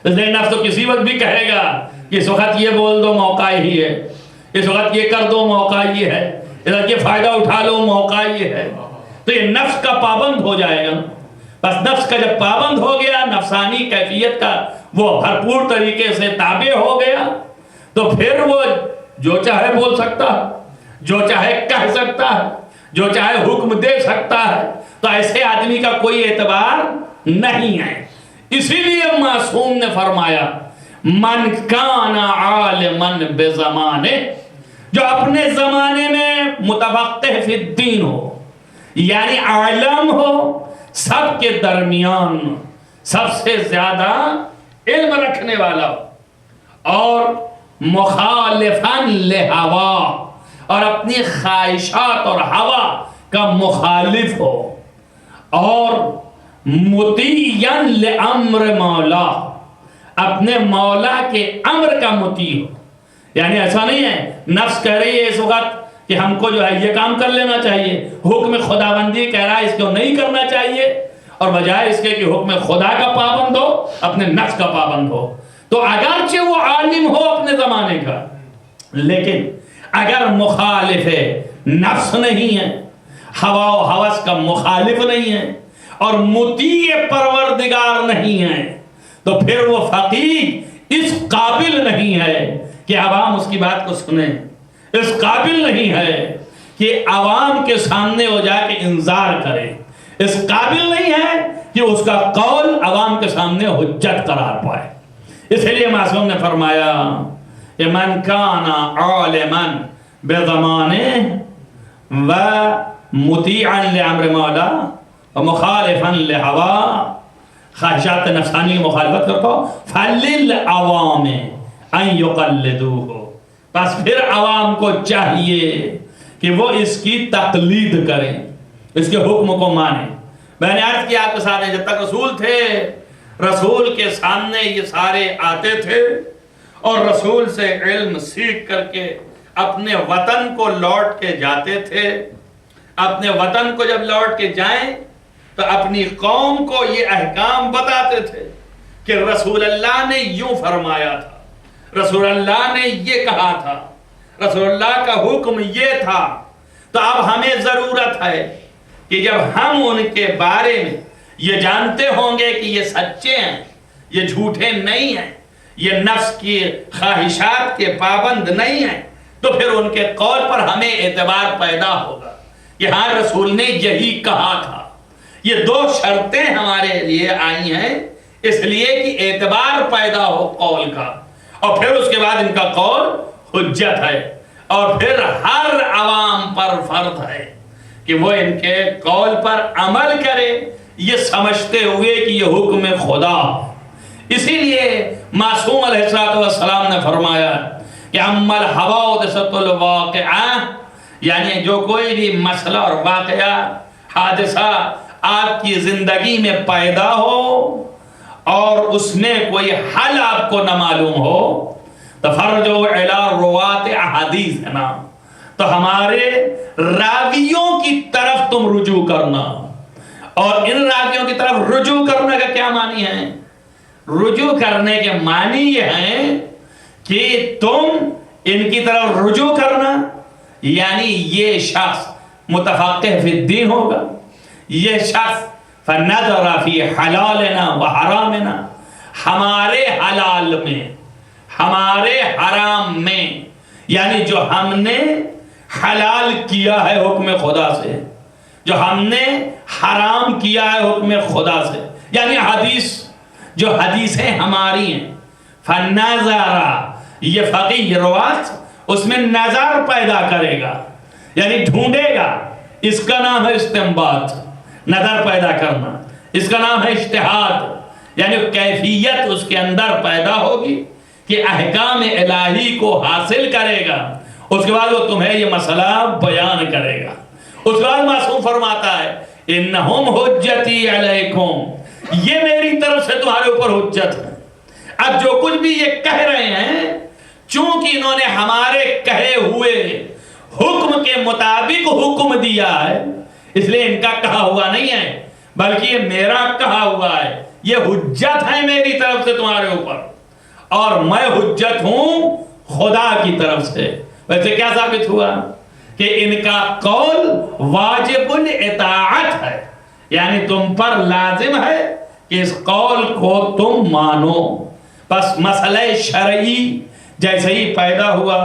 اس لیے نفس تو کسی وقت بھی کہے گا کہ اس وقت یہ بول دو موقع ہی ہے، اس وقت یہ کر دو موقع یہ ہے، اس وقت یہ فائدہ اٹھا لو موقع یہ ہے. تو یہ نفس کا پابند ہو جائے گا. بس نفس کا جب پابند ہو گیا، نفسانی کیفیت کا وہ بھرپور طریقے سے تابع ہو گیا، تو پھر وہ جو چاہے بول سکتا ہے، جو چاہے کہہ سکتا ہے، جو چاہے حکم دے سکتا ہے. تو ایسے آدمی کا کوئی اعتبار نہیں ہے. اسی لیے معصوم نے فرمایا من کان عالما بزمانے، جو اپنے زمانے میں متفقہ فی الدین ہو، یعنی عالم ہو، سب کے درمیان سب سے زیادہ علم رکھنے والا ہو، اور مخالفاً لہوا، اور اپنی خواہشات اور ہوا کا مخالف ہو، اور مطیعاً لامر مولا، اپنے مولا کے امر کا مطیع ہو. یعنی ایسا نہیں ہے نفس کہہ رہی ہے اس وقت کہ ہم کو جو ہے یہ کام کر لینا چاہیے، حکم خداوندی کہہ رہا ہے اس کو نہیں کرنا چاہیے، اور بجائے اس کے کہ حکم خدا کا پابند ہو اپنے نفس کا پابند ہو. تو اگرچہ وہ عالم ہو اپنے زمانے کا، لیکن اگر مخالف نفس نہیں ہے، ہوا و ہوس کا مخالف نہیں ہے، اور مطیع پروردگار نہیں ہے، تو پھر وہ فقیہ اس قابل نہیں ہے کہ عوام اس کی بات کو سنیں، اس قابل نہیں ہے کہ عوام کے سامنے وہ جا کے انذار کرے، اس قابل نہیں ہے کہ اس کا قول عوام کے سامنے حجت قرار پائے. اس لیے معصوم نے فرمایا کہ من کان عالما بزمانے و مطیعا لامر مولا و مخالفا لہوا، خواہشات نفسانی کی مخالفت کرتا ہو، فللعوام ان یقلدوہ، بس پھر عوام کو چاہیے کہ وہ اس کی تقلید کریں، اس کے حکم کو مانیں. میں نے عرض کیا آپ کے ساتھ جب تک رسول تھے، رسول کے سامنے یہ سارے آتے تھے اور رسول سے علم سیکھ کر کے اپنے وطن کو لوٹ کے جاتے تھے. اپنے وطن کو جب لوٹ کے جائیں تو اپنی قوم کو یہ احکام بتاتے تھے کہ رسول اللہ نے یوں فرمایا تھا، رسول اللہ نے یہ کہا تھا، رسول اللہ کا حکم یہ تھا. تو اب ہمیں ضرورت ہے کہ جب ہم ان کے بارے میں یہ جانتے ہوں گے کہ یہ سچے ہیں، یہ جھوٹے نہیں ہیں، یہ نفس کی خواہشات کے پابند نہیں ہیں، تو پھر ان کے قول پر ہمیں اعتبار پیدا ہوگا کہ ہاں رسول نے یہی کہا تھا. یہ دو شرطیں ہمارے لیے آئی ہیں اس لیے کہ اعتبار پیدا ہو قول کا، اور پھر اس کے بعد ان کا قول حجت ہے، اور پھر ہر عوام پر فرض ہے کہ وہ ان کے قول پر عمل کرے، یہ سمجھتے ہوئے کہ یہ حکم خدا. اسی لیے معصوم علیہ السلام نے فرمایا کہ اما الحوادث الواقعہ، یعنی جو کوئی بھی مسئلہ اور واقعہ حادثہ آپ کی زندگی میں پیدا ہو اور اس میں کوئی حل آپ کو نہ معلوم ہو، تو فرجو الی روات احادیث ہے نا، تو ہمارے راویوں کی طرف تم رجوع کرنا. اور ان راویوں کی طرف رجوع کرنے کا کیا معنی ہے؟ رجوع کرنے کے معنی یہ ہیں کہ تم ان کی طرف رجوع کرنا، یعنی یہ شخص متفقہ فی الدین ہوگا، یہ شخص فنظر فی حلالنا و حرامنا، ہمارے حلال میں ہمارے حرام میں، یعنی جو ہم نے حلال کیا ہے حکم خدا سے، جو ہم نے حرام کیا ہے حکم خدا سے، یعنی حدیث، جو حدیثیں ہماری ہیں. فنظر، یہ فقیہ روات اس میں نظر پیدا کرے گا، یعنی ڈھونڈے گا. اس کا نام ہے استنباط، نظر پیدا کرنا. اس کا نام ہے اجتہاد، یعنی کیفیت اس کے اندر پیدا ہوگی کہ احکام الہی کو حاصل کرے گا، اس کے بعد وہ تمہیں یہ مسئلہ بیان کرے گا۔ اس کے بعد معصوم فرماتا ہے انہم حجتی علیکم، یہ میری طرف سے تمہارے اوپر حجت ہے۔ اب جو کچھ بھی یہ کہہ رہے ہیں، چونکہ انہوں نے ہمارے کہے ہوئے حکم کے مطابق حکم دیا ہے، اس لیے ان کا کہا ہوا نہیں ہے بلکہ یہ میرا کہا ہوا ہے، یہ حجت ہے میری طرف سے تمہارے اوپر، اور میں حجت ہوں خدا کی طرف سے۔ ویسے کیا ثابت ہوا کہ ان کا قول واجب الاطاعت ہے، یعنی تم پر لازم ہے کہ اس قول کو تم مانو۔ بس مسئلہ شرعی جیسے ہی پیدا ہوا،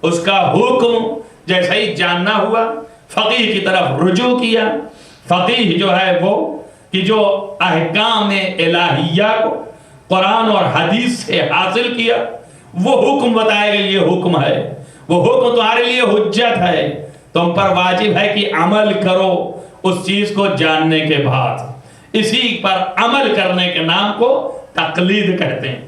اس کا حکم جیسے ہی جاننا ہوا، فقیہ کی طرف رجوع کیا۔ فقیہ جو ہے وہ کہ جو احکام الہیہ کو قرآن اور حدیث سے حاصل کیا، وہ حکم بتائے گا یہ حکم ہے، وہ حکم تمہارے لیے حجت ہے، تم پر واجب ہے کہ عمل کرو اس چیز کو جاننے کے بعد۔ اسی پر عمل کرنے کے نام کو تقلید کہتے ہیں،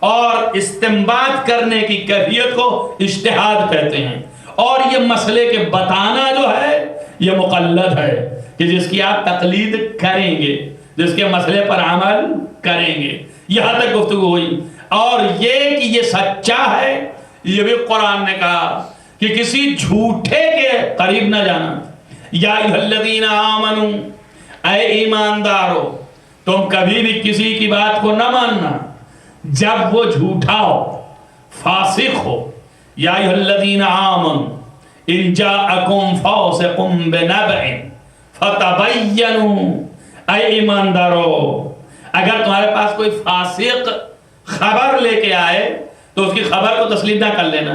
اور استنباط کرنے کی کیفیت کو اجتہاد کہتے ہیں، اور یہ مسئلے کے بتانا جو ہے یہ مقلد ہے کہ جس کی آپ تقلید کریں گے، جس کے مسئلے پر عمل کریں گے۔ یہاں تک گفتگو ہوئی، اور یہ کہ یہ سچا ہے یہ بھی قرآن نے کہا کہ کسی جھوٹے کے قریب نہ جانا۔ یا ایھا الذین آمنو، اے ایماندارو، تم کبھی بھی کسی کی بات کو نہ ماننا جب وہ جھوٹا ہو، فاسق ہو۔ یا ایھا الذین آمنو ان جاءکم فاسق بنبأ فتبینوا، اے ایماندارو، اگر تمہارے پاس کوئی فاسق خبر لے کے آئے تو اس کی خبر کو تسلیم نہ کر لینا،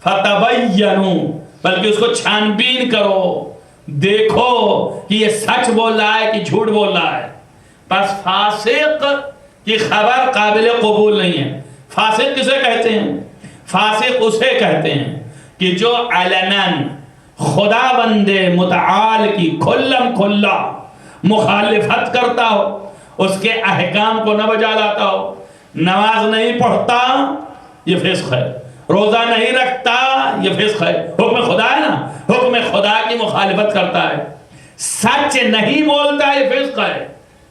فتبینوا، بلکہ اس کو چھان بین کرو، دیکھو کہ یہ سچ بول رہا ہے کہ جھوٹ بول رہا ہے۔ پس فاسق کی خبر قابل قبول نہیں ہے۔ فاسق کسے کہتے ہیں؟ فاسق اسے کہتے ہیں کہ جو علناً خدا بند متعال کی کھلم کھلا مخالفت کرتا ہو، اس کے احکام کو نہ بجا لاتا ہو، نماز نہیں پڑھتا یہ فسق ہے، روزہ نہیں رکھتا یہ فسق ہے، حکم خدا ہے نا، حکم خدا کی مخالفت کرتا ہے، سچ نہیں بولتا یہ فسق ہے،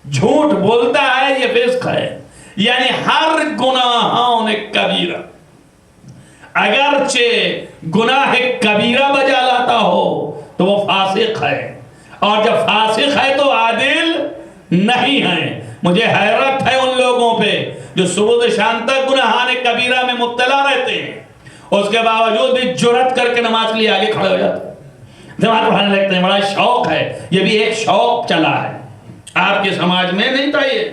جھوٹ بولتا ہے یہ فسق ہے۔ یعنی ہر گناہوں نے کبیرہ، اگرچہ گناہ کبیرہ بجا لاتا ہو تو وہ فاسق ہے، اور جب فاسق ہے تو عادل نہیں ہے۔ مجھے حیرت ہے ان لوگوں پہ جو صبح سے شام تک گناہان کبیرہ میں مبتلا رہتے ہیں، اس کے باوجود بھی جرأت کر کے نماز کے لیے آگے کھڑے ہو جاتے ہیں، نماز پڑھنے لگتے ہیں۔ بڑا شوق ہے، یہ بھی ایک شوق چلا ہے، آپ کے سماج میں نہیں تھا یہ،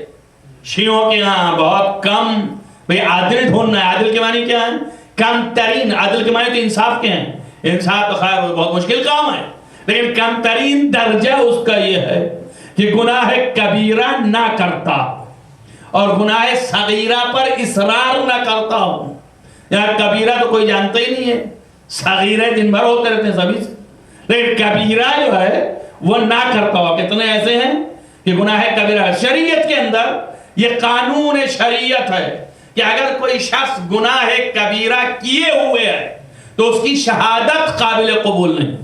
شیعوں کے یہاں بہت کم۔ بھئی عادل ڈھونڈنا ہے، عادل کے معنی کیا ہے؟ کم ترین۔ عادل کے معنی تو انصاف کے ہیں، انصاف تو خیر بہت مشکل کام ہے، لیکن کم ترین درجہ اس کا یہ ہے کہ گناہ کبیرہ نہ کرتا اور گناہ صغیرہ پر اصرار نہ کرتا ہوں۔ یہاں کبیرہ تو کوئی جانتا ہی نہیں ہے، صغیرہ دن بھر ہوتے رہتے ہیں سبھی سے، لیکن کبیرہ جو ہے وہ نہ کرتا ہو۔ کتنے ایسے ہیں کہ گناہ کبیرہ؟ شریعت کے اندر یہ قانون شریعت ہے کہ اگر کوئی شخص گناہ کبیرہ کیے ہوئے ہے تو اس کی شہادت قابل قبول نہیں۔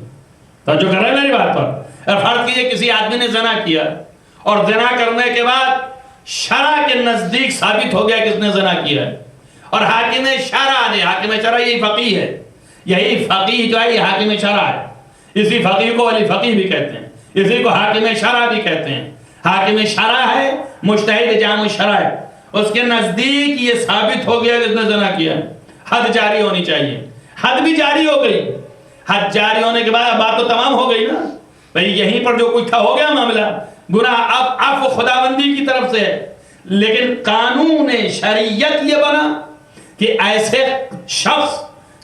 توجہ کر رہے ہیں میری بات پر؟ فرض کیجئے کسی آدمی نے زنا کیا اور زنا کرنے کے بعد شرع کے نزدیک ثابت ہو گیا کہ اس نے زنا کیا ہے، اور حاکم شرع نے، حاکم شرع یہی فقیہ ہے، یہی فقیہ جو ہے یہ حاکم شرع ہے، اسی فقیہ کو ولی فقیہ بھی کہتے ہیں، اسی کو حاکم شرع بھی کہتے ہیں۔ حاکم شرع ہے، مجتہد جامع شرع ہے، اس کے نزدیک یہ ثابت ہو گیا کہ اس نے زنا کیا ہے، حد جاری ہونی چاہیے۔ حد بھی جاری ہو گئی، حد جاری ہونے کے بعد بات تو تمام ہو گئی نا، بھئی یہیں پر جو کچھ تھا ہو گیا معاملہ، گناہ اب عفو خداوندی کی طرف سے ہے۔ لیکن قانون شریعت یہ بنا کہ ایسے شخص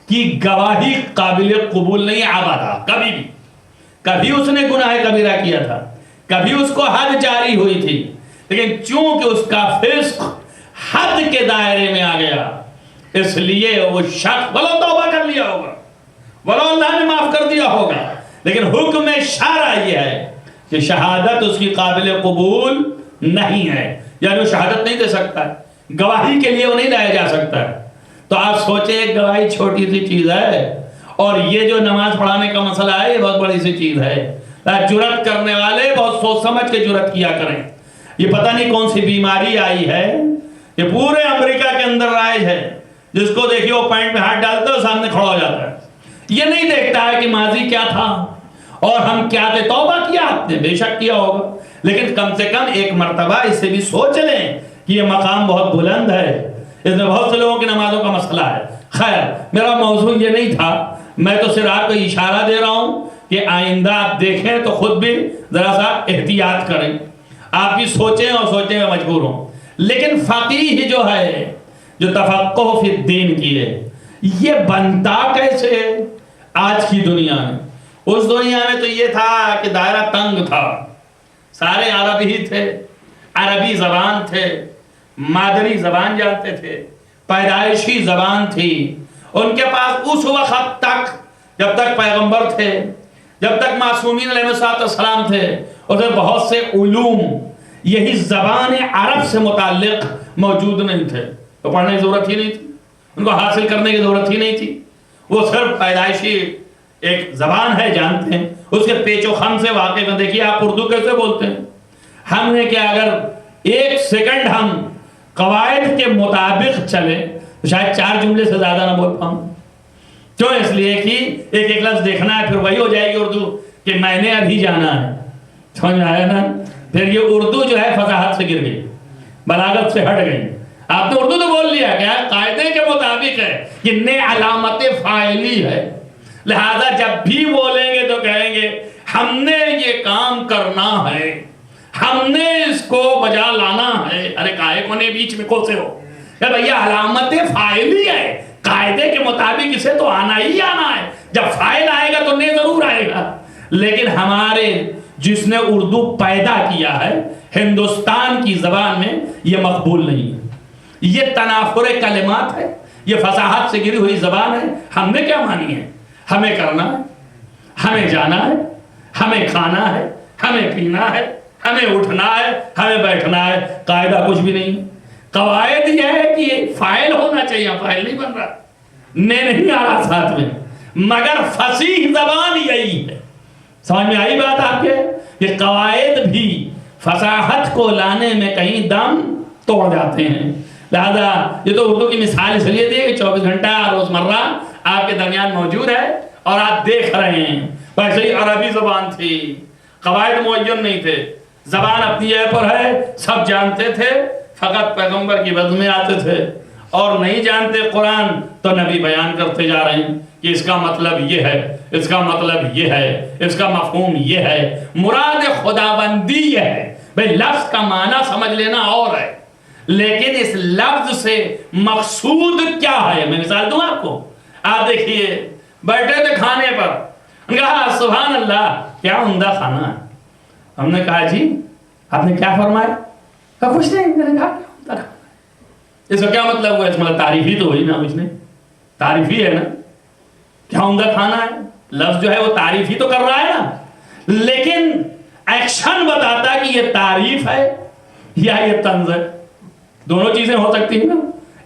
کی گواہی قابل قبول نہیں ابدا، کبھی بھی۔ کبھی اس نے گناہ کبیرہ کیا تھا، کبھی اس کو حد جاری ہوئی تھی، لیکن چونکہ اس کا فسق حد کے دائرے میں آ گیا، اس لیے وہ شخص ولو توبہ کر لیا ہوگا، ولو اللہ نے معاف کر دیا ہوگا، لیکن حکم شرع یہ ہے کہ شہادت اس کی قابل قبول نہیں ہے۔ یعنی وہ شہادت نہیں دے سکتا ہے, گواہی کے لیے وہ نہیں لایا جا سکتا ہے. تو آپ سوچیں ایک گواہی چھوٹی سی چیز ہے, اور یہ جو نماز پڑھانے کا مسئلہ ہے یہ بہت بڑی سی چیز ہے. جرات کرنے والے بہت سوچ سمجھ کے جرات کیا کریں. یہ پتہ نہیں کون سی بیماری آئی ہے, یہ پورے امریکہ کے اندر رائج ہے, جس کو دیکھیے وہ پینٹ میں ہاتھ ڈالتا ہے سامنے کھڑا ہو جاتا ہے. یہ نہیں دیکھتا ہے کہ ماضی کیا تھا اور ہم کیا تھے. توبہ کیا آپ نے, بے شک کیا ہوگا, لیکن کم سے کم ایک مرتبہ اس سے بھی سوچ لیں کہ یہ مقام بہت بلند ہے, اس میں بہت سے لوگوں کی نمازوں کا مسئلہ ہے. خیر, میرا موضوع یہ نہیں تھا, میں تو صرف آپ کو اشارہ دے رہا ہوں کہ آئندہ آپ دیکھیں تو خود بھی ذرا سا احتیاط کریں, آپ بھی سوچیں اور سوچیں میں مجبور ہوں. لیکن فقیہ جو ہے, جو تفقہ فی الدین کی ہے, یہ بنتا کیسے آج کی دنیا میں؟ اس دنیا میں تو یہ تھا کہ دائرہ تنگ تھا, سارے عربی ہی تھے, عربی زبان تھے, مادری زبان جانتے تھے, پیدائشی زبان تھی ان کے پاس اس وقت تک جب تک پیغمبر تھے, جب تک معصومین علیہ السلام تھے. اور بہت سے علوم یہی زبان عرب سے متعلق موجود نہیں تھے, تو پڑھنے کی ضرورت ہی نہیں تھی, ان کو حاصل کرنے کی ضرورت ہی نہیں تھی. وہ صرف پیدائشی ایک زبان ہے جانتے ہیں, اس کے پیچ و خم سے واقع میں. دیکھیے آپ اردو کیسے بولتے ہیں, ہم نے کیا اگر ایک سیکنڈ ہم قواعد کے مطابق چلے تو شاید 4 جملے سے زیادہ نہ بول پاؤں. کیوں؟ اس لیے کہ ایک ایک لفظ دیکھنا ہے, پھر وہی ہو جائے گی اردو کہ میں نے ابھی جانا ہے. سمجھ میں آیا نا؟ پھر یہ اردو جو ہے فصاحت سے گر گئی, بلاغت سے ہٹ گئی. آپ نے اردو تو بول لیا, کیا قاعدے کے مطابق ہے, یہ نے علامت فاعلی ہے, لہذا جب بھی بولیں گے تو کہیں گے ہم نے یہ کام کرنا ہے, ہم نے اس کو بجا لانا ہے. ارے کائے کونے بیچ میں کھوسے ہو, کہ بھئیہ علامت فاعلی ہے, قاعدے کے مطابق اسے تو آنا ہی آنا ہے. جب فاعل آئے گا تو نے ضرور آئے گا. لیکن ہمارے جس نے اردو پیدا کیا ہے ہندوستان کی زبان میں یہ مقبول نہیں ہے. یہ تنافر کلمات ہے, یہ فصاحت سے گری ہوئی زبان ہے. ہم نے کیا مانی ہے؟ ہمیں کرنا ہے, ہمیں جانا ہے, ہمیں کھانا ہے, ہمیں پینا ہے, ہمیں اٹھنا ہے, ہمیں بیٹھنا ہے. قاعدہ کچھ بھی نہیں. قواعد یہ ہے کہ فاعل ہونا چاہیے, فاعل نہیں بن رہا, نے نہیں آ رہا ساتھ میں. مگر فصیح زبان یہی ہے. سمجھ میں آئی بات آپ کے؟ کہ قواعد بھی فصاحت کو لانے میں کہیں دم توڑ جاتے ہیں. لہذا یہ تو اردو کی مثال اس لیے دی کہ 24 گھنٹہ روزمرہ آپ کے درمیان موجود ہے اور آپ دیکھ رہے ہیں. ویسے ہی عربی زبان تھی, قواعد معین نہیں تھے, زبان اپنی جگہ پر ہے, سب جانتے تھے, فقط پیغمبر کی بد میں آتے تھے, اور نہیں جانتے قرآن تو نبی بیان کرتے جا رہے ہیں کہ اس کا مطلب یہ ہے, اس کا مطلب یہ ہے, اس کا مفہوم یہ ہے. مراد خداوندی یہ ہے. بھئی لفظ کا معنی سمجھ لینا اور ہے, لیکن اس لفظ سے مقصود کیا ہے؟ میں مثال دوں آپ کو. آپ دیکھیے بیٹھے تھے کھانے پر, ان کہا سبحان اللہ کیا عمدہ کھانا ہے. ہم نے کہا جی آپ نے کیا فرمایا؟ کہا کچھ نہیں. میں نے کہا کیا عمدہ کھانا ہے. اس کا کیا مطلب ہوا؟ اس میں تعریف ہی تو ہوئی نا, کچھ نہیں, تعریف ہی ہے نا. کیا عمدہ کھانا ہے, لفظ جو ہے وہ تعریف ہی تو کر رہا ہے نا, لیکن ایکشن بتاتا کہ یہ تعریف ہے یا یہ طنز ہے. دونوں چیزیں ہو سکتی ہیں نا.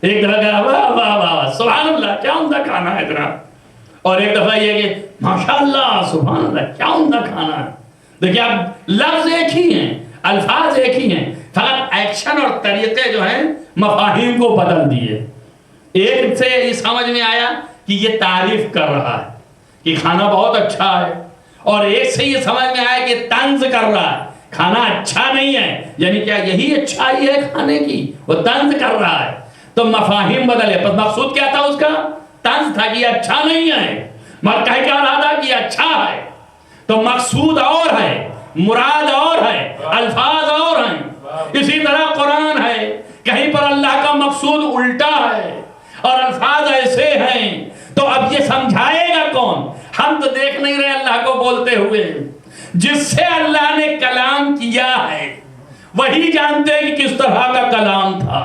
ایک دفعہ کہا واہ واہ واہ سبحان اللہ کیا عمدہ کھانا ہے ذرا, اور ایک دفعہ یہ کہ ماشاءاللہ سبحان اللہ کیا عمدہ کھانا ہے. دیکھیں آپ لفظ ایک ہی ہیں, الفاظ ایک ہی ہیں, فقط ایکشن اور طریقے جو ہیں مفاہیم کو بدل دیے. ایک سے یہ سمجھ میں آیا کہ یہ تعریف کر رہا ہے کہ کھانا بہت اچھا ہے, اور ایک سے یہ سمجھ میں آیا کہ طنز کر رہا ہے, کھانا اچھا نہیں ہے. یعنی کیا یہی اچھائی ہے کھانے کی, وہ طنز کر رہا ہے. تو مفاہیم بدلے. پس مقصود کیا تھا اس کا؟ طنز تھا کہ یہ اچھا نہیں ہے, مگر کہہ کیا رہا تھا کہ یہ اچھا ہے. تو مقصود اور ہے, مراد اور ہے, الفاظ اور ہیں. اسی طرح قرآن ہے, کہیں پر اللہ کا مقصود الٹا ہے اور الفاظ ایسے ہیں. تو اب یہ سمجھائے گا کون؟ ہم تو دیکھ نہیں رہے اللہ کو بولتے ہوئے. جس سے اللہ نے کلام کیا ہے وہی جانتے ہیں کہ کس طرح کا کلام تھا,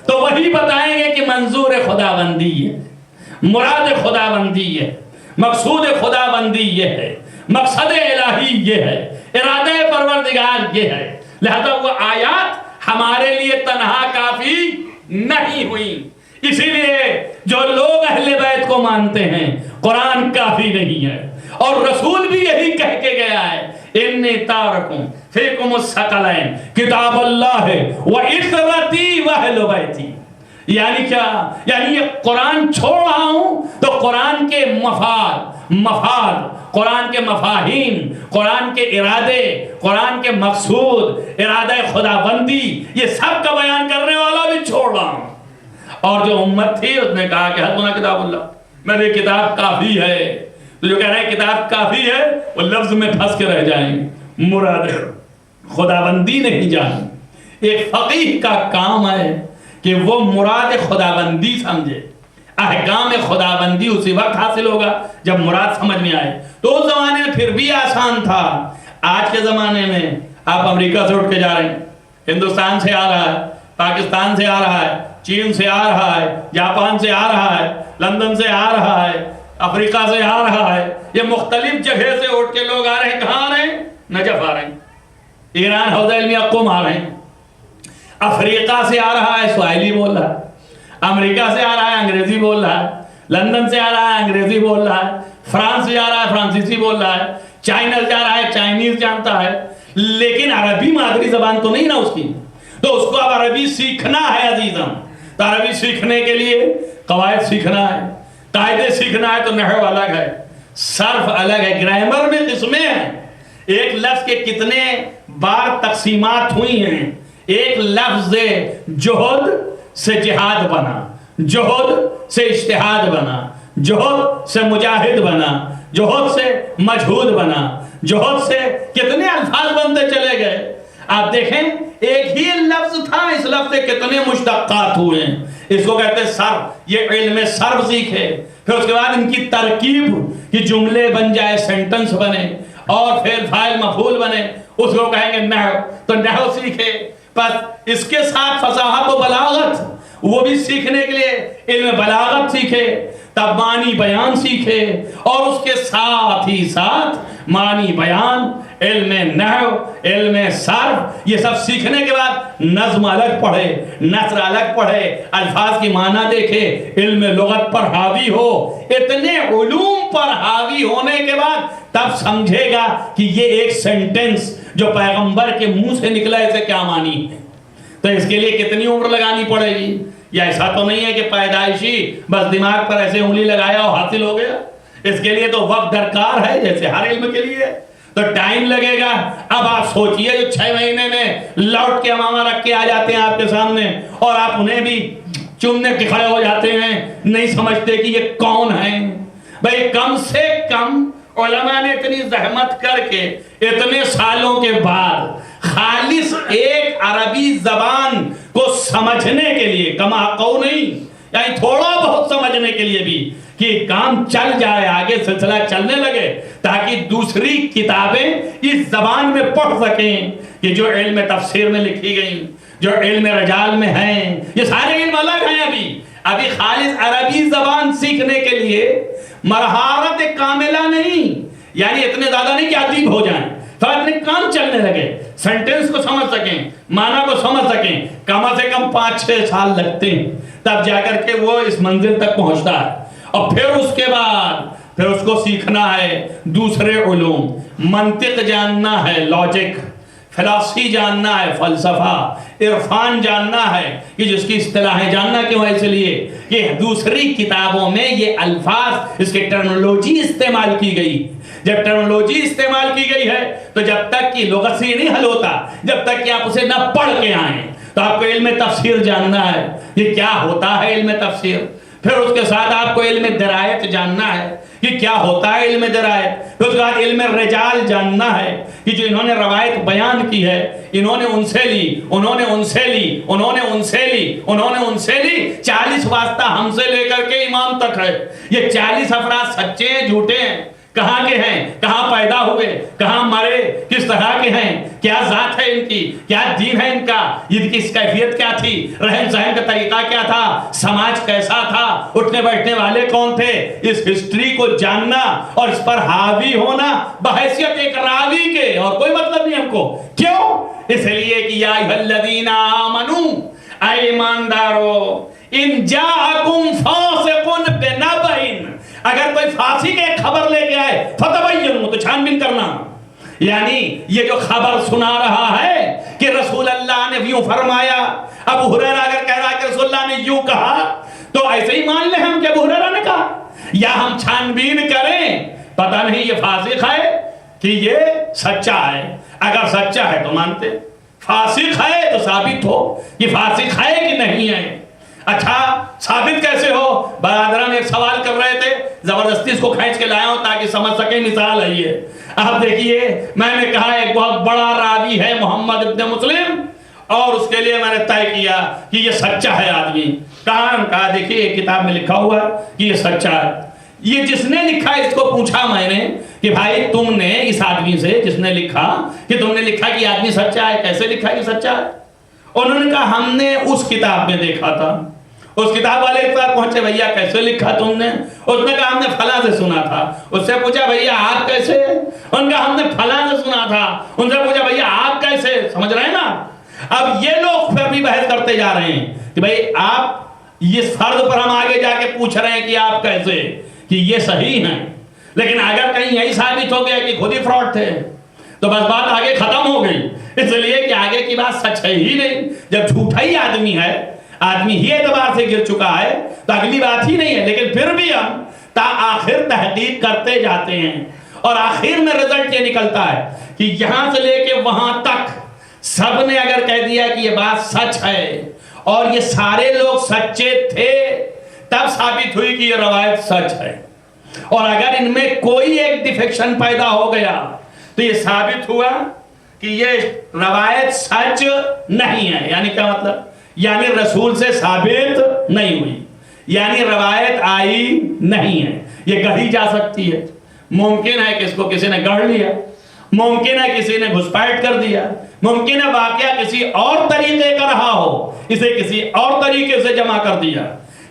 تو وہی بتائیں گے کہ منظور خداوندی ہے, مراد خداوندی ہے, مقصود خداوندی یہ ہے, مقصد الہی یہ ہے, ارادہ پروردگار یہ ہے. لہذا وہ آیات ہمارے لیے تنہا کافی نہیں ہوئی. اسی لیے جو لوگ اہل بیت کو مانتے ہیں قرآن کافی نہیں ہے، اور رسول بھی یہی کہہ کے گیا ہے انی تارکم فیکم الثقلین کتاب اللہ و عترتی و اہل بیتی. یعنی کیا؟ یعنی یہ قرآن چھوڑ رہا ہوں تو قرآن کے مفاد، قرآن کے مفاہیم، قرآن کے ارادے، قرآن کے مقصود، ارادہ خداوندی، یہ سب کا بیان کرنے والا بھی چھوڑ رہا ہوں. اور جو امت تھی اس نے کہا کہ حسبنا کتاب اللہ، میری کتاب کافی ہے. تو جو کہہ رہے ہیں کتاب کافی ہے وہ لفظ میں پھنس کے رہ جائیں گے، مراد خداوندی نہیں جان. ایک فقیہ کا کام ہے کہ وہ مراد خداوندی سمجھے. احکام خداوندی اسی وقت حاصل ہوگا جب مراد سمجھ میں آئے. تو اس زمانے میں پھر بھی آسان تھا. آج کے زمانے میں آپ امریکہ سے اٹھ کے جا رہے ہیں، ہندوستان سے آ رہا ہے، پاکستان سے آ رہا ہے، چین سے آ رہا ہے، جاپان سے آ رہا ہے، لندن سے آ رہا ہے، افریقہ سے آ رہا ہے. یہ مختلف جگہ سے اٹھ کے لوگ آ رہے ہیں. کہاں آ رہے ہیں؟ نجف آ رہے ہیں، ایران حوزہ علمیہ قم آ رہے ہیں. افریقہ سے آ رہا ہے سواحلی بول رہا ہے، امریکہ سے آ رہا ہے انگریزی بول رہا ہے، لندن سے آ رہا ہے انگریزی بول رہا ہے، فرانس سے آ رہا ہے فرانسیسی بول رہا ہے، چائنا سے آ رہا ہے چائنیز جانتا ہے. لیکن عربی مادری زبان تو نہیں نا اس کی. تو اس کو اب عربی سیکھنا ہے عزیزم. تو عربی سیکھنے کے لیے قواعد سیکھنا ہے، قاعدے سیکھنا ہے. تو نحو الگ ہے، صرف الگ ہے، گرامر میں قسمیں ہیں. ایک لفظ کے کتنے بار تقسیمات ہوئی ہیں. ایک لفظ جہد سے جہاد بنا، جہد سے اجتہاد بنا، جہد سے مجاہد بنا، جہد سے مجہود بنا، جہد سے کتنے الفاظ بنتے چلے گئے. آپ دیکھیں ایک ہی لفظ تھا، اس لفظ سے کتنے مشتقات ہوئے ہیں. اس کو کہتے ہیں صرف. یہ علم صرف سیکھے، پھر اس کے بعد ان کی ترکیب کہ جملے بن جائے، سینٹنس بنے اور فعل فاعل مفعول بنے، اس کو کہیں گے نحو. تو نحو سیکھے. بس اس کے ساتھ فصاحت و بلاغت وہ بھی سیکھنے کے لیے علم بلاغت سیکھے، تب معنی بیان سیکھے، اور اس کے ساتھ ہی ساتھ معنی بیان، علم نحو، علم صرف، یہ سب سیکھنے کے بعد نظم الگ پڑھے، نثر الگ پڑھے، الفاظ کی معنی دیکھے، علم لغت پر حاوی ہو. اتنے علوم پر حاوی ہونے کے بعد تب سمجھے گا کہ یہ ایک سینٹنس جو پیغمبر کے منہ سے نکلا اسے کیا معنی ہے. تو اس کے لیے کتنی عمر لگانی پڑے گی. یا ایسا تو نہیں ہے کہ پیدائشی بس دماغ پر ایسے انگلی لگایا اور حاصل ہو گیا. اس کے لیے تو وقت درکار ہے، جیسے ہر علم کے لیے. تو ٹائم لگے گا. اب آپ سوچئے جو 6 مہینے میں لوٹ کے امامہ رکھ کے آ جاتے ہیں آپ کے سامنے، اور آپ انہیں بھی چومنے کے کھڑے ہو جاتے ہیں، نہیں سمجھتے کہ یہ کون ہیں. بھئی کم سے کم علماء نے اتنی زحمت کر کے اتنے سالوں کے بعد خالص ایک عربی زبان کو سمجھنے کے لیے، کما حقو نہیں، یعنی تھوڑا بہت سمجھنے کے لیے بھی کہ کام چل جائے، آگے سلسلہ چلنے لگے، تاکہ دوسری کتابیں اس زبان میں پڑھ سکیں کہ جو علم تفسیر میں لکھی گئیں، جو علم رجال میں ہیں. یہ سارے علم الگ ہیں. ابھی خالص عربی زبان سیکھنے کے لیے مہارت کاملہ نہیں، یعنی اتنے زیادہ نہیں کہ ادیب ہو جائیں، تو اتنے کام چلنے لگے، سینٹنس کو سمجھ سکیں، معنی کو سمجھ سکیں. کم سے کم 5-6 سال لگتے ہیں، تب جا کر کے وہ اس منزل تک پہنچتا ہے. اور پھر اس کے بعد پھر اس کو سیکھنا ہے دوسرے علوم. منطق جاننا ہے، لاجک، فلسفی جاننا ہے، فلسفہ، عرفان جاننا ہے، کہ جس کی اصطلاحیں جاننا کیوں ہے، اس لیے کہ دوسری کتابوں میں یہ الفاظ، اس کی ٹرمنالوجی استعمال کی گئی. جب ٹرمنالوجی استعمال کی گئی ہے تو جب تک کہ لغت سے یہ نہیں حل ہوتا جب تک کہ آپ اسے نہ پڑھ کے آئیں. تو آپ کو علم تفسیر جاننا ہے، یہ کیا ہوتا ہے علم تفسیر. پھر اس کے ساتھ آپ کو علم درایت جاننا ہے کہ کیا ہوتا ہے علم درایت. پھر اس کے بعد علم رجال جاننا ہے کہ جو انہوں نے روایت بیان کی ہے، انہوں نے ان سے لی، انہوں نے ان سے لی، انہوں نے ان سے لی، انہوں نے ان سے لی. 40 واسطہ ہم سے لے کر کے امام تک ہے. یہ 40 افراد سچے ہیں جھوٹے ہیں، کہاں کے ہیں, کہاں پیدا ہوئے, کہاں مرے, کس طرح کے ہیں, کیا ذات ہے ان کی, کیا دین ہے ان کا, ان کی کیفیت کیا تھی, رہن سہن کا طریقہ کیا تھا, سماج کیسا تھا, اٹھنے بیٹھنے والے کون تھے. اس ہسٹری کو جاننا اور اس پر حاوی ہونا بحیثیت ایک راوی کے, اور کوئی مطلب نہیں ہم کو. کیوں؟ اس لیے کہ یا ایھا الذین آمنوا, اے ایماندارو, ان جاءکم فاسق بنبأ, اگر کوئی فاسق ایک خبر لے کے آئے, فتبینوا, تو چھان بین کرنا. یعنی یہ جو خبر سنا رہا ہے کہ رسول اللہ نے یوں فرمایا, ابو ہریرہ اگر کہہ رہا ہے کہ رسول اللہ نے یوں کہا, تو ایسے ہی مان لیں ہم کہ ابو ہریرہ نے کہا, یا ہم چھان بین کریں, پتہ نہیں یہ فاسق ہے کہ یہ سچا ہے. اگر سچا ہے تو مانتے, فاسق ہے تو ثابت ہو کہ فاسق ہے کہ نہیں ہے. اچھا ثابت کیسے ہو؟ برادران ایک سوال کر رہے تھے, زبردستی اس کو کھینچ کے لایا ہوں تاکہ سمجھ سکیں. مثال ہے یہ, آپ دیکھیے, میں نے کہا ایک بہت بڑا راوی ہے محمد ابن مسلم, اور اس کے لیے میں نے طے کیا کہ یہ سچا ہے آدمی. کہا دیکھیے ایک کتاب میں لکھا ہوا ہے کہ یہ سچا ہے. یہ جس نے لکھا اس کو پوچھا میں نے کہ بھائی تم نے اس آدمی سے, جس نے لکھا, کہ تم نے لکھا کہ آدمی سچا ہے, کیسے لکھا کہ سچا ہے؟ انہوں نے کہا ہم نے اس کتاب میں دیکھا تھا. اس کتاب والے کے پاس پہنچے, بھیا کیسے لکھا تم نے؟ اس نے کہا ہم نے فلاں سے سنا تھا. اس سے پوچھا بھیا آپ کیسے؟ ان کا ہم نے فلاں سے سنا تھا. ان سے پوچھا بھیا آپ کیسے؟ سمجھ رہے ہیں نا. اب یہ لوگ پھر بھی بحث کرتے جا رہے ہیں کہ بھئی آپ اس فرض پر ہم آگے جا کے پوچھ رہے ہیں کہ آپ کیسے, کہ یہ صحیح ہیں, لیکن اگر کہیں یہی ثابت ہو گیا کہ خود ہی فراڈ تھے تو بس بات آگے ختم ہو گئی. اس لیے کہ آگے کی بات سچ ہے ہی نہیں. جب جھوٹا ہی آدمی ہے, آدمی ہی اعتبار سے گر چکا ہے, تو اگلی بات ہی نہیں ہے. لیکن پھر بھی ہم تا آخر تحقیق کرتے جاتے ہیں, اور آخر میں رزلٹ یہ نکلتا ہے کہ یہاں سے لے کے وہاں تک سب نے اگر کہہ دیا کہ یہ بات سچ ہے اور یہ سارے لوگ سچے تھے, تب ثابت ہوئی کہ یہ روایت سچ ہے. اور اگر ان میں کوئی ایک ڈیفیکشن پیدا ہو گیا تو یہ ثابت ہوا کہ یہ روایت سچ نہیں ہے. یعنی کیا مطلب؟ یعنی رسول سے ثابت نہیں ہوئی, یعنی روایت آئی نہیں ہے. یہ گڑھی جا سکتی ہے, ممکن ہے کہ اس کو کسی نے گڑھ لیا, ممکن ہے کسی نے گھسپیٹ کر دیا, ممکن ہے واقعہ کسی اور طریقے کا رہا ہو, اسے کسی اور طریقے سے جمع کر دیا.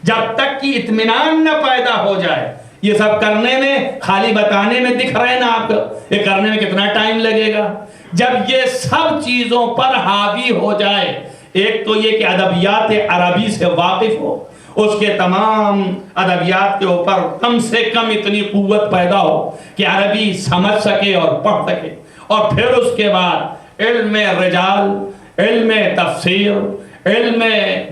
جب تک کہ اطمینان نہ پیدا ہو جائے, یہ سب کرنے میں, خالی بتانے میں دکھ رہے نا آپ کو, یہ کرنے میں کتنا ٹائم لگے گا. جب یہ سب چیزوں پر حاوی ہو جائے, ایک تو یہ کہ ادبیات عربی سے واقف ہو, اس کے تمام ادبیات کے اوپر کم سے کم اتنی قوت پیدا ہو کہ عربی سمجھ سکے اور پڑھ سکے, اور پھر اس کے بعد علم رجال, علم تفسیر, علم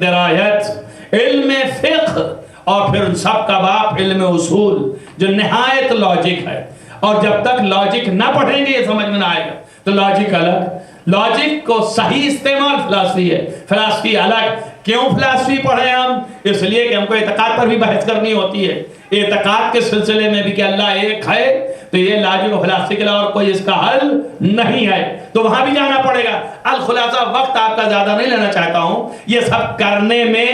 درایت, علم فقہ, اور پھر ان سب کا باپ علم اصول جو نہایت لاجک ہے. اور جب تک لاجک نہ پڑھیں گے یہ سمجھ میں نہ آئے گا. تو لاجک الگ, لاجک کو صحیح استعمال فلسفی ہے, فلسفی الگ. کیوں فلسفی پڑھیں ہم؟ اس لیے کہ ہم کو اعتقاد پر بھی بحث کرنی ہوتی ہے. اعتقاد کے سلسلے میں بھی کہ اللہ ایک ہے, تو یہ لاجک و فلسفی کے علاوہ اور کوئی اس کا حل نہیں ہے, تو وہاں بھی جانا پڑے گا. الخلاصہ وقت آپ کا زیادہ نہیں لینا چاہتا ہوں, یہ سب کرنے میں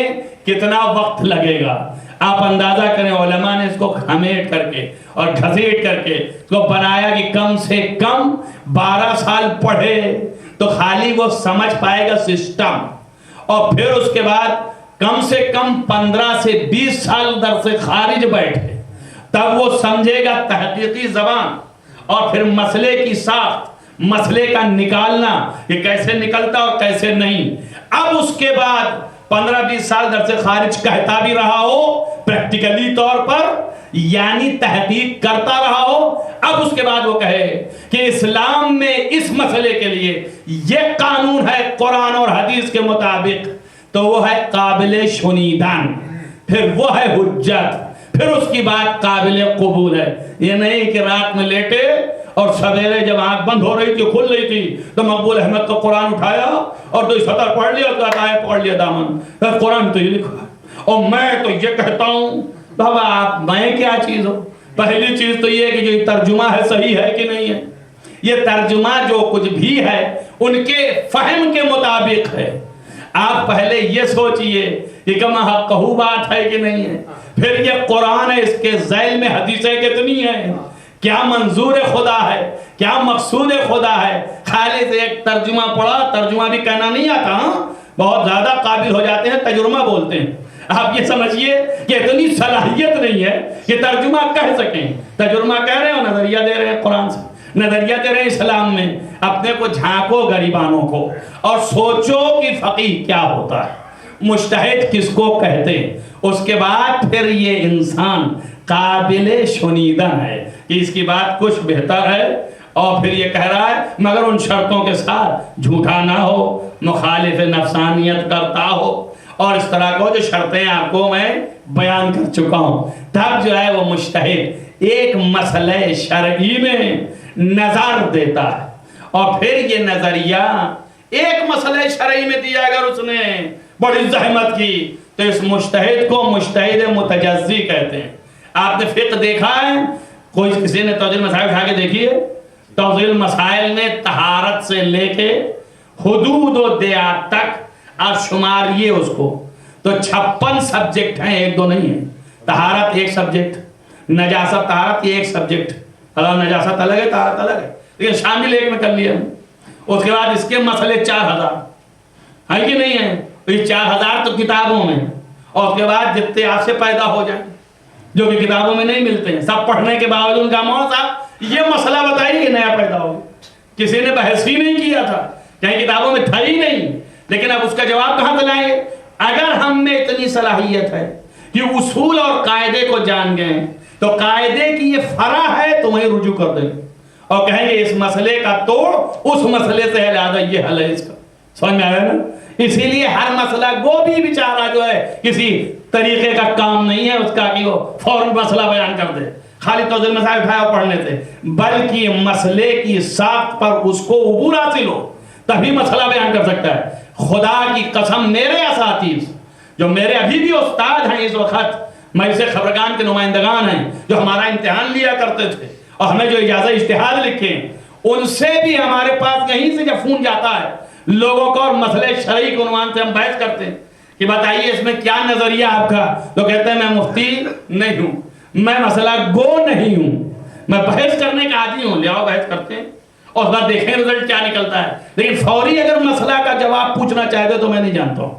کتنا وقت لگے گا آپ اندازہ کریں. علماء نے اس کو ہمیٹ کر کے اور گھسیٹ کر کے اس کو بنایا کہ کم سے کم 12 سال پڑھے تو خالی وہ سمجھ پائے گا سسٹم, اور پھر اس کے بعد کم سے کم 15 سے 20 سال در سے خارج بیٹھے, تب وہ سمجھے گا تحقیقی زبان, اور پھر مسئلے کی ساخت, مسئلے کا نکالنا, یہ کیسے نکلتا اور کیسے نہیں. اب اس کے بعد 15-20 سال در سے خارج کہتا بھی رہا ہو پریکٹیکلی طور پر, یعنی تحقیق کرتا رہا ہو, اب اس کے بعد وہ کہے کہ اسلام میں اس مسئلے کے لیے یہ قانون ہے قرآن اور حدیث کے مطابق, تو وہ ہے قابل شنیدن, پھر وہ ہے حجت, پھر اس کی بات قابل قبول ہے. یہ نہیں کہ رات میں لیٹے اور سویرے جب آنکھ بند ہو رہی تھی, کھل رہی تھی, تو مقبول احمد کا قرآن اٹھایا اور 2 سطر پڑھ لیا, تو آیت پڑھ لیا دامن, قرآن تو یہ لکھا ہے اور میں تو یہ کہتا ہوں. بابا آپ میں کیا چیز ہو؟ پہلی چیز تو یہ کہ جو ترجمہ ہے صحیح ہے کہ نہیں ہے. یہ ترجمہ جو کچھ بھی ہے ان کے فہم کے مطابق ہے. آپ پہلے یہ سوچئے کہ کما حقہ بات ہے کہ نہیں ہے. پھر یہ قرآن ہے, اس کے ذیل میں حدیثیں کتنی ہیں, کیا منظور خدا ہے، کیا مقصود خدا ہے. خالی سے ایک ترجمہ پڑھا، ترجمہ بھی کہنا نہیں آتا، بہت زیادہ قابل ہو جاتے ہیں ترجمہ بولتے ہیں. آپ یہ سمجھیے کہ اتنی صلاحیت نہیں ہے کہ ترجمہ کہہ سکیں. ترجمہ کہہ رہے ہو، نظریہ دے رہے ہیں قرآن سے، نظریہ دے رہے ہیں اسلام میں. اپنے کو جھانکو غریبانوں کو اور سوچو کہ فقیہ کیا ہوتا ہے، مجتہد کس کو کہتے ہیں. اس کے بعد پھر یہ انسان قابل شنیدہ ہے کہ اس کی بات کچھ بہتر ہے، اور پھر یہ کہہ رہا ہے مگر ان شرطوں کے ساتھ جھوٹا نہ ہو، مخالف نفسانیت کرتا ہو، اور اس طرح کو جو شرطیں آپ کو میں بیان کر چکا ہوں. تب جو ہے وہ مجتہد ایک مسئلہ شرعی میں نظر دیتا ہے، اور پھر یہ نظریہ ایک مسئلہ شرعی میں دیا اگر اس نے بڑی زحمت کی تو اس مجتہد کو مجتہد متجزی کہتے ہیں. آپ نے فقہ دیکھا ہے؟ کوئی کسی نے توضیح المسائل اٹھا کے دیکھی ہے؟ توضیح المسائل میں طہارت سے لے کے حدود و دیات تک آپ شماریے اس کو تو 56 سبجیکٹ ہیں، ایک دو نہیں ہیں. طہارت ایک سبجیکٹ، نجاست طہارت یہ ایک سبجیکٹ، نجاست الگ ہے طہارت الگ ہے، لیکن شامل ایک میں کر لیا. اس کے بعد اس کے مسئلے 4000 ہے کہ نہیں ہے؟ یہ 4000 تو کتابوں میں، اور اس کے بعد جتنے آپ سے پیدا ہو جائیں جو کہ کتابوں میں نہیں ملتے ہیں. سب پڑھنے کے باوجود کا مولانا صاحب یہ مسئلہ بتائیے کہ نیا پیدا ہو. کسی نے بحث ہی نہیں کیا تھا، کہیں کتابوں میں تھا ہی نہیں، لیکن اب اس کا جواب کہاں سے لائیں گے؟ اگر ہم میں اتنی صلاحیت ہے کہ اصول اور قاعدے کو جان گئے تو قاعدے کی یہ فرع ہے تو وہیں رجوع کر دیں گے اور کہیں گے اس مسئلے کا توڑ اس مسئلے سے ہے، لہذا یہ حل ہے اس کا. سمجھ میں آیا نا؟ اسی لیے ہر مسئلہ کو بھی بیچارہ جو ہے کسی طریقے کا کام نہیں ہے اس کا کہ وہ فوراً مسئلہ بیان کر دے، خالی توضیح المسائل اٹھایا پڑھنے سے، بلکہ مسئلے کی ساخت پر اس کو عبور حاصل ہو تبھی مسئلہ بیان کر سکتا ہے. خدا کی قسم میرے اساتذ جو میرے ابھی بھی استاد ہیں اس وقت، مجلس خبرگان کے نمائندگان ہیں جو ہمارا امتحان لیا کرتے تھے اور ہمیں جو اجازہ اجتہاد لکھے، ان سے بھی ہمارے پاس کہیں سے جب فون جاتا ہے لوگوں کو اور مسئلے شرعی کے عنوان سے ہم بحث کرتے ہیں کہ بتائیے اس میں کیا نظریہ آپ کا، تو کہتے ہیں میں مفتی نہیں ہوں، میں مسئلہ گو نہیں ہوں، میں بحث کرنے کا عادی ہوں. لیاؤ بحث کرتے ہیں اور اس بات دیکھیں رزلٹ کیا نکلتا ہے. لیکن فوری اگر مسئلہ کا جواب پوچھنا چاہتے تو میں نہیں جانتا ہوں،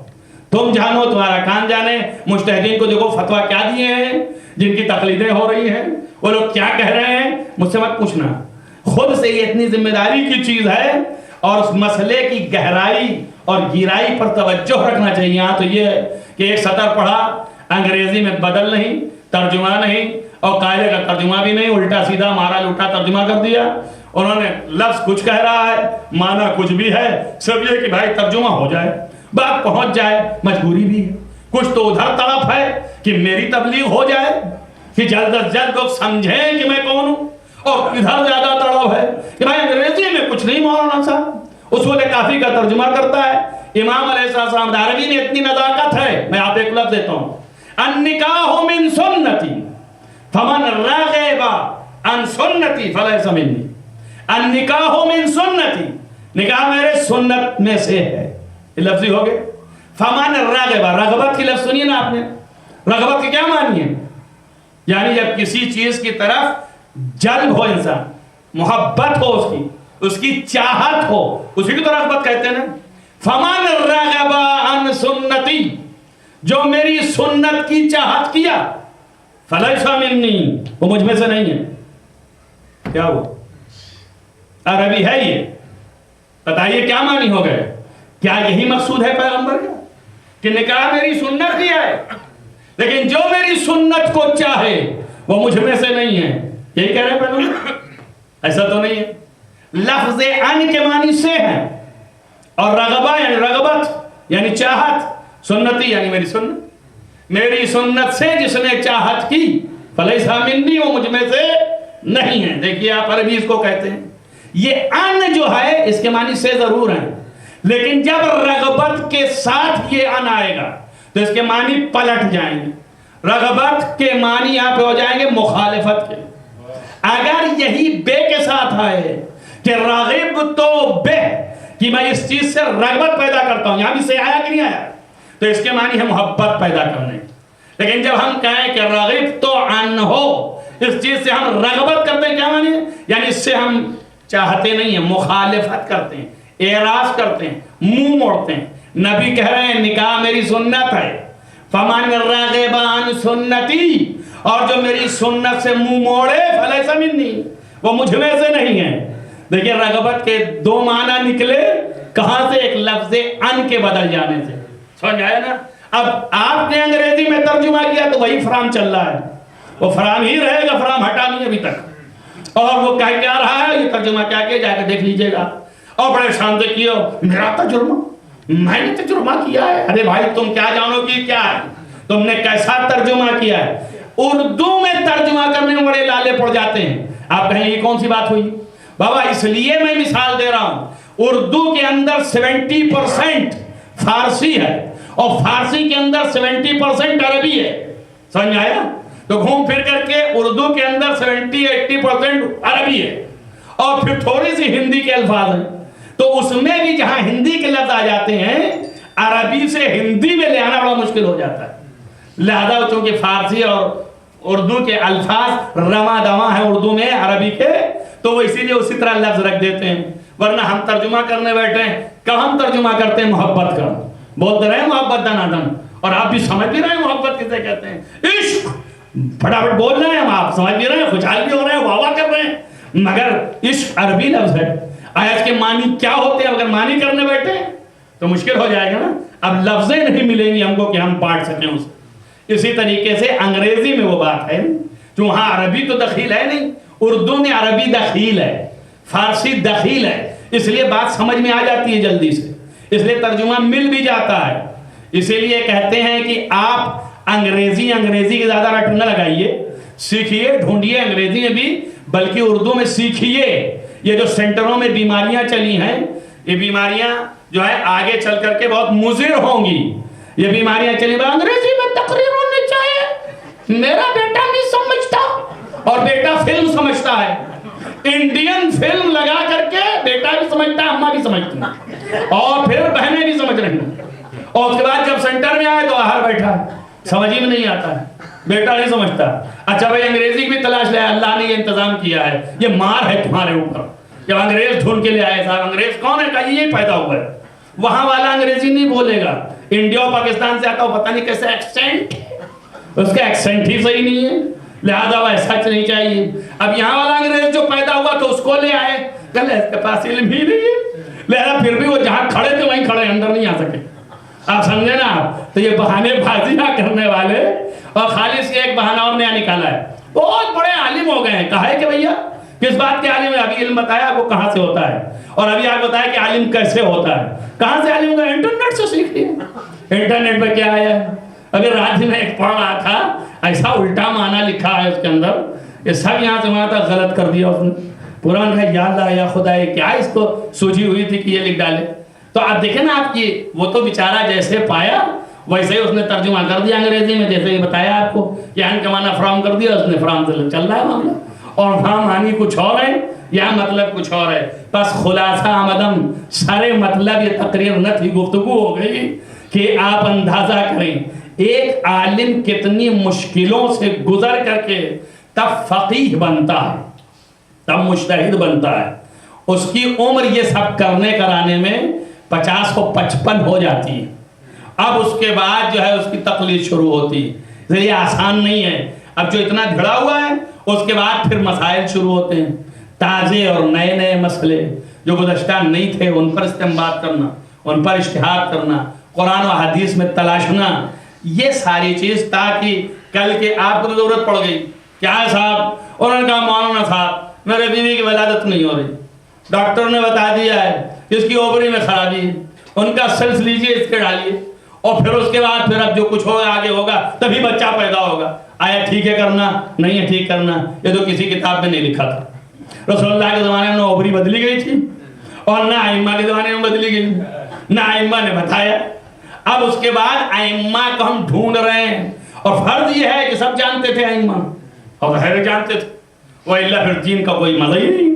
تم جانو تمہارا کان جانے. مجتہدین کو دیکھو فتویٰ کیا دیے ہیں، جن کی تقلیدیں ہو رہی ہیں، وہ لوگ کیا کہہ رہے ہیں، مجھ سے مت پوچھنا. خود سے یہ اتنی ذمہ داری کی چیز ہے اور اس مسئلے کی گہرائی اور گہرائی پر توجہ رکھنا چاہیے. یہاں تو یہ ہے کہ ایک سطر پڑھا، انگریزی میں بدل نہیں، ترجمہ نہیں، اور قاعدے کا ترجمہ بھی نہیں، الٹا سیدھا مارا لوٹا ترجمہ کر دیا. انہوں نے لفظ کچھ کہہ رہا ہے، معنی کچھ بھی ہے، صرف یہ کہ بھائی ترجمہ ہو جائے، بات پہنچ جائے. مجبوری بھی ہے، کچھ تو ادھر طرف ہے کہ میری تبلیغ ہو جائے کہ جلد از جلد لوگ سمجھیں کہ میں کون ہوں، اور ادھر زیادہ طرف ہے کہ بھائی انگریزی میں کچھ نہیں مولانا صاحب اصول کافی کا ترجمہ کرتا ہے. امام علیہ السلام عربی میں اتنی نزاکت ہے، میں آپ ایک لفظ دیتا ہوں، النکاح من سنتی فمن رغب عن سنتی فلیس منی. النکاح من سنتی، نکاح میرے سنت میں سے ہے، یہ لفظی ہو گئے. فمن رغب، رغبت کی لفظ سنیے نا آپ نے، رغبت کی کیا معنی ہے؟ یعنی جب کسی چیز کی طرف جلب ہو انسان، محبت ہو اس کی چاہت ہو، اسی کی تو رغبت کہتے ہیں نا. فمن رغب عن سنتی، جو میری سنت کی چاہت کیا، فلیس منی، وہ مجھ میں سے نہیں ہے. کیا ہوا؟ عربی ہے یہ، بتائیے کیا معنی ہو گئے؟ کیا یہی مقصود ہے پیغمبر کا کہ نکاح میری سنت کی ہے، لیکن جو میری سنت کو چاہے وہ مجھ میں سے نہیں ہے؟ یہی کہہ رہے ہیں پیغمبر؟ ایسا تو نہیں ہے. لفظ ان کے معنی سے ہے، اور رغبہ یعنی رغبت یعنی چاہت، سنتی یعنی میری سنت. میری سنت سے جس نے چاہت کی فلیس منی، وہ مجھ میں سے نہیں ہے. دیکھیے آپ عربی اس کو کہتے ہیں. یہ ان جو ہے اس کے معنی سے ضرور ہیں، لیکن جب رغبت کے ساتھ یہ ان آئے گا تو اس کے معنی پلٹ جائیں گے. رغبت کے معنی یہاں پہ ہو جائیں گے مخالفت کے. اگر یہی بے کے ساتھ آئے کہ راغب تو بے، کہ میں اس چیز سے رغبت پیدا کرتا ہوں، یہاں بھی سے آیا کہ نہیں آیا، تو اس کے معنی ہے محبت پیدا کرنے. لیکن جب ہم کہیں کہ راغب تو عن ہو، اس چیز سے ہم رغبت کرتے ہیں، کیا معنی ہے؟ یعنی اس سے ہم چاہتے نہیں ہیں، مخالفت کرتے ہیں، اعراض کرتے ہیں، منہ موڑتے ہیں۔ نبی کہہ رہے ہیں نکاح میری سنت ہے، فمن رغب عن سنتی، اور جو میری سنت سے منہ موڑے فلیس منی، وہ مجھ میں سے نہیں ہے۔ دیکھیں رغبت کے دو معنی نکلے کہاں سے؟ ایک لفظ ان کے بدل جانے سے، سمجھ آیا نا؟ اب آپ نے انگریزی میں ترجمہ کیا تو وہی فرام چل رہا ہے، وہ فرام ہی رہے گا، فرام ہٹا نہیں ابھی تک۔ اور وہ کہہ کیا رہا ہے، یہ ترجمہ کیا کہ جا کے دیکھ لیجئے گا۔ اور بڑے شان سے کیو میرا ترجمہ، میں نے ترجمہ کیا ہے۔ ارے بھائی تم کیا جانو کہ کیا ہے، تم نے کیسا ترجمہ کیا ہے؟ اردو میں ترجمہ کرنے میں بڑے لالے پڑ جاتے ہیں۔ آپ کہیں یہ کون سی بات ہوئی؟ بابا اس لیے میں مثال دے رہا ہوں، اردو کے اندر 70% فارسی ہے اور فارسی کے اندر 70% عربی ہے، سمجھ آیا؟ تو گھوم پھر کر کے اردو کے اندر 70-80% عربی ہے اور پھر تھوڑی سی ہندی کے الفاظ ہیں، تو اس میں بھی جہاں ہندی کے لفظ آ جاتے ہیں عربی سے ہندی میں لے آنا بڑا مشکل ہو جاتا ہے۔ لہذا چونکہ فارسی اور اردو کے الفاظ رواں دواں ہیں اردو میں عربی کے، تو وہ اسی لیے اسی طرح لفظ رکھ دیتے ہیں۔ ورنہ ہم ترجمہ کرنے بیٹھے ہیں، کب ہم ترجمہ کرتے ہیں محبت کا، بولتے رہے محبت دنادن، اور آپ بھی سمجھ بھی رہے ہیں محبت کسے کہتے ہیں، عشق پھٹافٹ بول رہے ہیں ہم، آپ سمجھ بھی رہے ہیں، خوشحال بھی ہو رہے ہیں، واہ واہ کر رہے ہیں، مگر عشق عربی لفظ ہے۔ آیت کے معنی کیا ہوتے ہیں؟ اگر معنی کرنے بیٹھے تو مشکل ہو جائے گا نا، اب لفظیں نہیں ملیں گی ہم کو کہ ہم پاٹ سکیں اسے۔ اسی طریقے سے انگریزی میں وہ بات ہے جو وہاں عربی تو دخیل ہے نہیں، اردو میں عربی دخیل ہے، فارسی دخیل ہے، اس لیے بات سمجھ میں آ جاتی ہے جلدی سے، اس لیے ترجمہ مل بھی جاتا ہے۔ اسی لیے کہتے ہیں کہ آپ انگریزی کی زیادہ رٹ نہ لگائیے، سیکھیے، ڈھونڈیے انگریزی میں بھی، بلکہ اردو میں سیکھیے۔ یہ جو سینٹروں میں بیماریاں چلی ہیں، یہ بیماریاں جو ہے آگے چل کر کے بہت مضر ہوں گی۔ یہ بیماریاں چلی بھائی انگریزی میں تقریر ہونی چاہیے، میرا بیٹا نہیں سمجھتا، اور بیٹا فلم سمجھتا ہے، انڈین فلم لگا کر کے بیٹا بھی سمجھتا ہے، اماں بھی سمجھتی ہیں، اور پھر بہنیں بھی سمجھ رہی ہیں، اور اس کے بعد جب سینٹر میں آئے تو باہر بیٹھا ہے، سمجھ ہی میں نہیں آتا ہے، بیٹا نہیں سمجھتا۔ اچھا بھائی انگریزی بھی تلاش لے، اللہ نے یہ انتظام کیا ہے، یہ مار ہے تمہارے اوپر۔ جب انگریز ڈھونڈ کے لے آئے صاحب، انگریز کون ہے؟ کہا یہ پیدا ہوا ہے، وہاں والا انگریزی نہیں بولے گا، انڈیا اور پاکستان سے آتا ہو، پتہ نہیں کیسے ایکسینٹ، اس کا ایکسینٹ ہی صحیح نہیں ہے، لہذا وہ ایسا نہیں چاہیے۔ اب یہاں والا انگریز جو پیدا ہوا تو اس کو لے آئے، کہلے اس کے پاس علم ہی نہیں ہے، لہذا پھر بھی وہ جہاں کھڑے تھے وہیں کھڑے، اندر نہیں آ سکے۔ آپ سمجھے نا؟ تو یہ بہانے بازیاں کرنے والے، اور خالص یہ ایک بہانہ اور نیا نکالا ہے، بہت بڑے عالم ہو گئے ہیں۔ کہا ہے کہ بھیا کس بات کے عالم ہے؟ ابھی علم بتایا وہ کہاں سے ہوتا ہے، اور ابھی آپ بتایا کہ عالم کیسے ہوتا ہے، کہاں سے عالم ہوگا؟ انٹرنیٹ سے سیکھ لیا۔ انٹرنیٹ پہ کیا آیا ہے؟ اگر رات میں ایک پڑھ رہا تھا، ایسا الٹا معنی لکھا ہے اس کے اندر، یہ سب یہاں سے وہاں تک غلط کر دیا اس نے، پورا کہا یا اللہ یا خدا، کیا اس کو سوجھی ہوئی تھی کہ یہ لکھ ڈالے؟ تو آپ دیکھیں نا آپ کی، وہ تو بیچارہ جیسے پایا ویسے ہی اس نے ترجمہ کر دیا انگریزی میں، جیسے بتایا آپ کو کہ ان کا معنی فرام کر دیا اس نے، فرام سے چل رہا ہے معاملہ، اور وہاں معنی کچھ اور ہے، یہاں مطلب کچھ اور ہے۔ بس خلاصہ آمدم سارے مطلب، یہ تقریر نہ تھی، گفتگو ہو گئی کہ آپ اندازہ کریں ایک عالم کتنی مشکلوں سے گزر کر کے تب فقیہ بنتا ہے، تب مجتہد بنتا ہے، اس کی عمر یہ سب کرنے کرانے میں 50 و 55 ہو جاتی ہے۔ اب اس کے بعد جو ہے اس کی تقلید شروع ہوتی ہے، یہ آسان نہیں ہے۔ اب جو اتنا بھیڑا ہوا ہے اس کے بعد پھر مسائل شروع ہوتے ہیں، تازے اور نئے نئے مسئلے جو گزشتہ نہیں تھے ان پر استنباط کرنا، ان پر اجتہاد کرنا، قرآن و حدیث میں تلاشنا، یہ ساری چیز، تاکہ کل کے آپ کو ضرورت پڑ گئی، کیا ہے صاحب؟ انہوں نے کہا مولانا صاحب میرے بیوی کی ولادت نہیں ہو رہی، ڈاکٹر نے بتا دیا ہے اس کی اوپری میں خرابی ہے، ان کا سیلس لیجئے، اس کے ڈالیے، اور پھر اس کے بعد پھر اب جو کچھ ہوگا آگے ہوگا تبھی بچہ پیدا ہوگا۔ آیا ٹھیک ہے کرنا؟ نہیں ہے ٹھیک کرنا، یہ تو کسی کتاب میں نہیں لکھا تھا۔ رسول اللہ کے زمانے میں اوپری بدلی گئی تھی، اور نہ ائمہ کے زمانے میں بدلی گئی، نہ ائمہ نے بتایا۔ اب اس کے بعد ائمہ کو ہم ڈھونڈ رہے ہیں، اور فرض یہ ہے کہ سب جانتے تھے ائمہ، اور ظاہر جانتے تھے، وَإِلَّا پھر دین کا کوئی مزہ ہی نہیں۔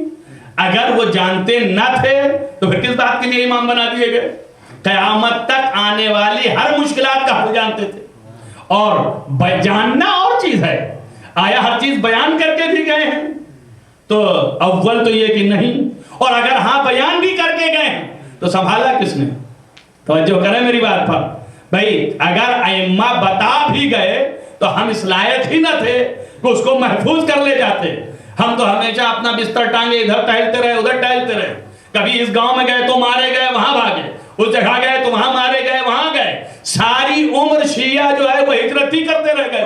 اگر وہ جانتے نہ تھے تو پھر کس بات کے لیے امام بنا دیے گئے؟ قیامت تک آنے والی ہر مشکلات کا حل جانتے تھے، اور جاننا اور چیز ہے، آیا ہر چیز بیان کر کے تو اول تو یہ کہ نہیں، اور اگر ہاں بیان بھی کر کے گئے تو سنبھالا کس نے؟ توجہ کریں میری بات پر بھائی، اگر ائمہ بتا بھی گئے تو ہم اس لائق ہی نہ تھے کہ اس کو محفوظ کر لے جاتے. ہم تو ہمیشہ اپنا بستر ٹانگے ادھر ٹہلتے رہے ادھر ٹہلتے رہے. کبھی اس گاؤں میں گئے تو مارے گئے وہاں بھاگے، اس جگہ گئے تو وہاں مارے گئے وہاں گئے. ساری عمر شیعہ جو ہے وہ ہجرت ہی کرتے رہ گئے،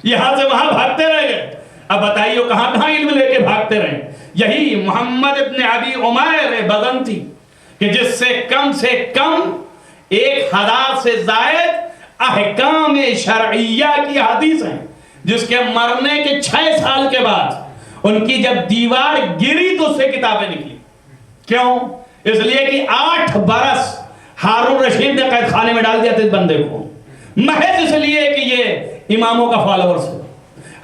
یہاں سے وہاں بھاگتے رہ گئے. اب بتائیے کہاں کہاں علم لے کے بھاگتے رہے. یہی محمد ابن ابی عمیر بزنطی کہ جس سے کم 1000 سے زائد احکام شرعیہ کی حدیث ہیں، جس کے مرنے کے 6 سال کے بعد ان کی جب دیوار گری تو اس سے کتابیں نکلی. کیوں؟ اس لیے کہ 8 برس ہارون رشید نے قید خانے میں ڈال دیا تھا اس بندے کو، محض اس لیے کہ یہ اماموں کا فالورز ہے.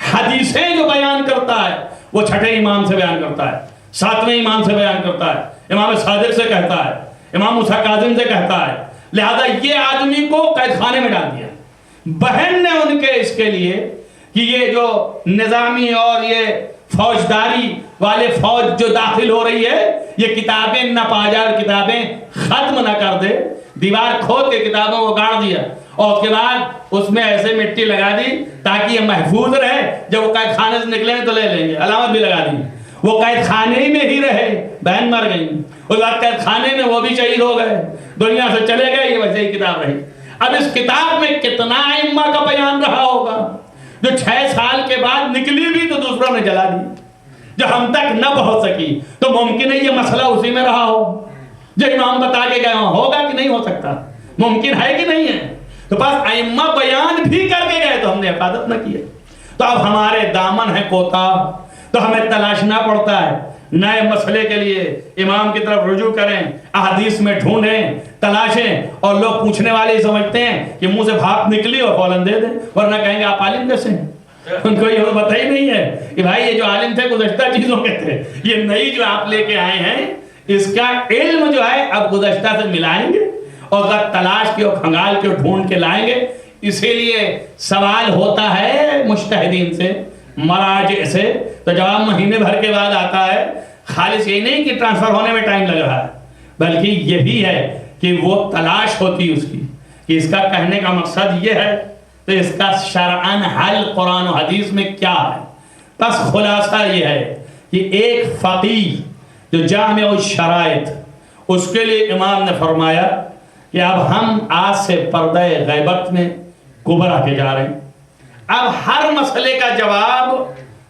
حدیثیں جو بیان کرتا ہے وہ 6 امام سے بیان کرتا ہے، 7ویں امام سے بیان کرتا ہے، امام صادق سے کہتا ہے، امام موسیٰ کاظم سے کہتا ہے. لہذا یہ آدمی کو قید خانے میں ڈال دیا. بہن نے ان کے اس کے لیے کہ یہ جو نظامی اور یہ فوجداری والے فوج جو داخل ہو رہی ہے یہ کتابیں ناپاجار کتابیں ختم نہ کر دے، دیوار کھود کے کتابوں کو گاڑ دیا اور اس کے بعد اس میں ایسے مٹی لگا دی تاکہ یہ محفوظ رہے. جب وہ قید خانے سے نکلیں تو لے لیں گے، علامت بھی لگا دی. وہ قید خانے میں ہی رہے، بہن مر گئی، اس بعد قید خانے میں وہ بھی شہید ہو گئے، دنیا سے چلے گئے. یہ ویسے ہی کتاب رہی. اب اس کتاب میں کتنا ائمہ کا بیان رہا ہوگا جو 6 سال کے بعد نکلی بھی تو دوسروں نے جلا دی، جو ہم تک نہ پہنچ سکی. تو ممکن ہے یہ مسئلہ اسی میں رہا ہو جو امام بتا کے گئے ہوں. ہوگا کہ نہیں ہو سکتا؟ ممکن ہے کہ نہیں ہے؟ تو بس ائمہ بیان بھی کر کے گئے تو ہم نے حفاظت نہ کی. تو اب ہمارے دامن ہے کوتاہ، تو ہمیں تلاشنا پڑتا ہے نئے مسئلے کے لیے. امام کی طرف رجوع کریں، احادیث میں ڈھونڈیں، تلاشیں. اور لوگ پوچھنے والے سمجھتے ہیں کہ منہ سے بھاپ نکلی اور فوراً دے دیں، ورنہ کہیں گے آپ عالم کیسے ہیں؟ ان کو یہ پتہ ہی نہیں ہے کہ بھائی یہ جو عالم تھے گزشتہ چیزوں کے تھے، یہ نئی جو آپ لے کے آئے ہیں اس کا علم جو ہے اب گزشتہ سے ملائیں گے اور تلاش کے اور کھنگال کے اور ڈھونڈ کے لائیں گے. اسی لیے سوال ہوتا ہے مجتہدین سے، مراجع سے، تو جواب مہینے بھر کے بعد آتا ہے. خالص یہ نہیں کہ ٹرانسفر ہونے میں ٹائم لگ رہا ہے، بلکہ یہ بھی ہے کہ وہ تلاش ہوتی اس کی کہ اس کا کہنے کا مقصد یہ ہے تو اس کا شرعاً حل قرآن و حدیث میں کیا ہے. بس خلاصہ یہ ہے کہ ایک فقیہ جو جامع الشرائط، اس کے لیے امام نے فرمایا کہ اب ہم آج سے پردہ غیبت میں کبرا کے جا رہے ہیں. اب ہر مسئلے کا جواب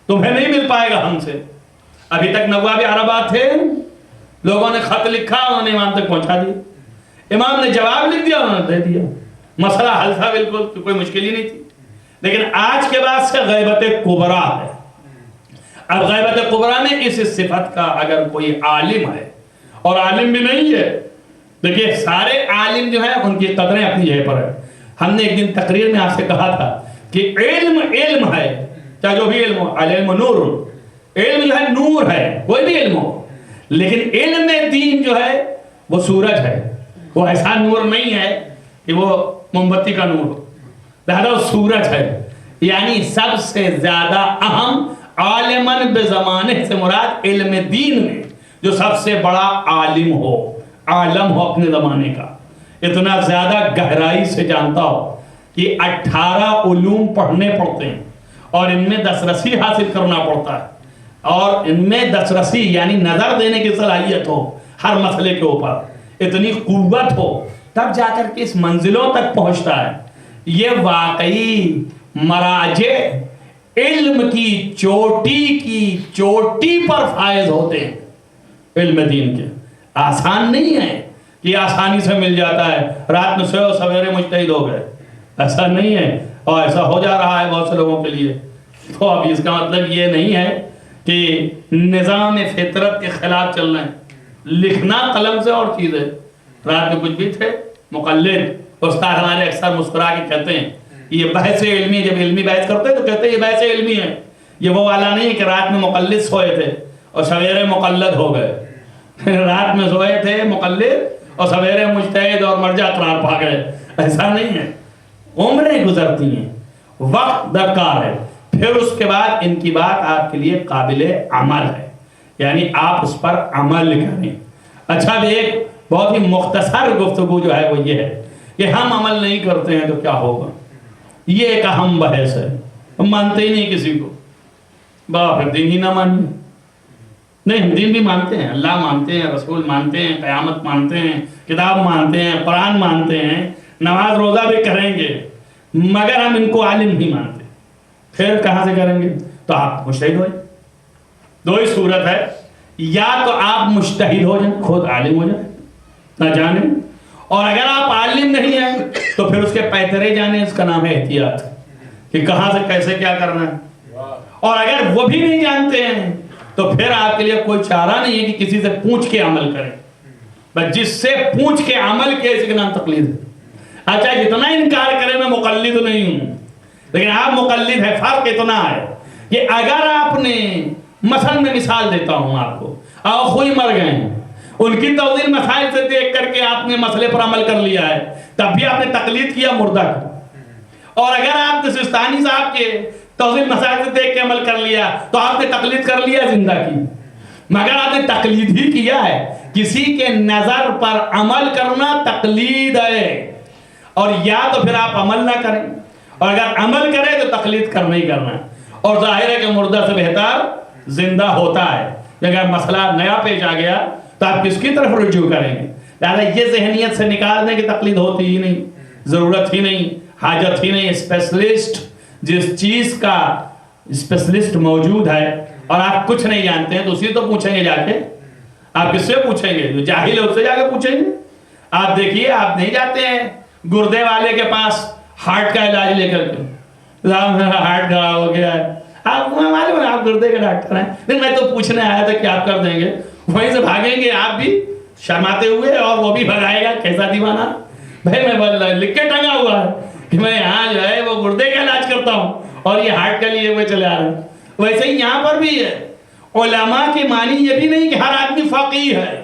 تمہیں نہیں مل پائے گا ہم سے. ابھی تک نواب عربات تھے، لوگوں نے خط لکھا انہوں نے امام تک پہنچا دیا، امام نے جواب لکھ دیا انہوں نے دے دیا، مسئلہ حل تھا بالکل، کوئی مشکل ہی نہیں تھی. لیکن آج کے بعد سے غیبت کبرا ہے. اب غیبت کبرا میں اس صفت کا اگر کوئی عالم ہے اور عالم بھی نہیں ہے، دیکھیے سارے عالم جو ہیں ان کی قدریں اپنی جگہ پر ہے. ہم نے ایک دن تقریر میں آپ سے کہا تھا کہ علم ہے، چاہے جو بھی علم ہو، علم نور، علم جو ہے نور ہے، کوئی بھی علم ہو. لیکن علم دین جو ہے وہ سورج ہے، وہ ایسا نور نہیں ہے کہ وہ موم بتی کا نور ہو، لہذا وہ سورج ہے. یعنی سب سے زیادہ اہم عالماً بزمانے سے مراد علم دین میں جو سب سے بڑا عالم ہو اپنے زمانے کا، اتنا زیادہ گہرائی سے جانتا ہو کہ 18 علوم پڑھنے پڑتے ہیں اور ان میں دسترسی حاصل کرنا پڑتا ہے، اور ان میں دسترسی یعنی نظر دینے کی صلاحیت ہو ہر مسئلے کے اوپر، اتنی قوت ہو، تب جا کر کے اس منزلوں تک پہنچتا ہے. یہ واقعی مراجع علم کی چوٹی پر فائز ہوتے ہیں. علم دین کے آسان نہیں ہے کہ آسانی سے مل جاتا ہے، رات میں سوئے سویرے مجتہد ہو گئے، ایسا نہیں ہے. اور ایسا ہو جا رہا ہے بہت سے لوگوں کے لیے. تو اب اس کا مطلب یہ نہیں ہے کہ نظام فطرت کے خلاف چل رہے ہیں. لکھنا قلم سے اور چیز ہے. رات میں کچھ بھی تھے مقلد استاد ہمارے اکثر مسکرا کے کہتے ہیں یہ بحث علمی، جب علمی بحث کرتے ہیں تو کہتے ہیں یہ بحث علمی ہے. یہ وہ والا نہیں ہے کہ رات میں مقلد سوئے تھے اور سویرے مقلد ہو گئے. رات میں سوئے تھے مقلد اور سویرے مجتہد اور مرجع قرار پا گئے، ایسا نہیں ہے. عمریں گزرتی ہیں، وقت درکار ہے، پھر اس کے بعد ان کی بات آپ کے لیے قابل عمل ہے، یعنی آپ اس پر عمل کریں۔ اچھا اب ایک بہت ہی مختصر گفتگو جو ہے وہ یہ ہے کہ ہم عمل نہیں کرتے ہیں تو کیا ہوگا، یہ ایک اہم بحث ہے۔ ہم مانتے ہی نہیں کسی کو، پھر دین ہی نہ مانیے۔ نہیں، ہم دین بھی مانتے ہیں، اللہ مانتے ہیں، رسول مانتے ہیں، قیامت مانتے ہیں، کتاب مانتے ہیں، قرآن مانتے ہیں، نماز روزہ بھی کریں گے، مگر ہم ان کو عالم نہیں مانتے۔ پھر کہاں سے کریں گے؟ تو آپ مجتہد ہوئے۔ دو ہی صورت ہے، یا تو آپ مجتہد ہو جائیں، خود عالم ہو جائیں، نہ جانیں، اور اگر آپ عالم نہیں ہیں تو پھر اس کے پیترے جانیں، اس کا نام ہے احتیاط، کہ کہاں سے کیسے کیا کرنا ہے۔ اور اگر وہ بھی نہیں جانتے ہیں تو پھر آپ کے لیے کوئی چارہ نہیں ہے کہ کسی سے پوچھ کے عمل کریں، بس جس سے پوچھ کے عمل کیا اس کا نام تقلید ہے۔ اچھا جتنا انکار کرے میں مقلد نہیں ہوں، لیکن آپ مقلد ہے۔ فرق اتنا ہے کہ اگر آپ نے مثلا میں مثال دیتا ہوں آپ کو، آپ خوئی مر گئے ہیں، ان کی توضیح مسائل سے دیکھ کر کے آپ نے مسئلے پر عمل کر لیا ہے، تب بھی آپ نے تقلید کیا مردہ کی۔ اور اگر آپ سستانی صاحب کے توضیح مسائل سے دیکھ کے عمل کر لیا تو آپ نے تقلید کر لیا زندہ کی، مگر آپ نے تقلید ہی کیا ہے۔ کسی کے نظر پر عمل کرنا تقلید ہے، اور یا تو پھر آپ عمل نہ کریں، اور اگر عمل کریں تو تقلید کرنا ہی کرنا۔ اور ظاہر ہے کہ مردہ سے بہتر زندہ ہوتا ہے۔ اگر مسئلہ نیا پیش آ گیا تو آپ کس کی طرف رجوع کریں گے؟ لہذا یہ ذہنیت سے نکال دیں کہ تقلید ہوتی ہی نہیں، ضرورت ہی نہیں، حاجت ہی نہیں۔ اسپیشلسٹ، جس چیز کا اسپیشلسٹ موجود ہے اور آپ کچھ نہیں جانتے ہیں تو اسی تو پوچھیں گے جا کے۔ آپ کس سے پوچھیں گے؟ جو جاہل ہے اس سے جا کے پوچھیں گے۔ آپ دیکھیے، آپ نہیں جاتے ہیں گردے والے کے پاس ہارٹ کا علاج لے کر کے، میرا ہارٹ خراب ہو گیا ہے، آپ کو معلوم ہے آپ گردے کے ڈاکٹر ہیں، لیکن میں تو پوچھنے آیا تھا کہ آپ کر دیں گے۔ وہیں سے بھاگیں گے آپ بھی شرماتے ہوئے، اور وہ بھی بھگائے گا، کیسا دیوانہ بھائی، میں لکھ کے ٹنگا ہوا ہے کہ میں یہاں جو ہے وہ گردے کا علاج کرتا ہوں اور یہ ہارٹ کا لیے ہوئے چلے آ رہے ہیں۔ ویسے ہی یہاں پر بھی ہے، علماء کی معنی یہ بھی نہیں کہ ہر آدمی فقیہ ہے۔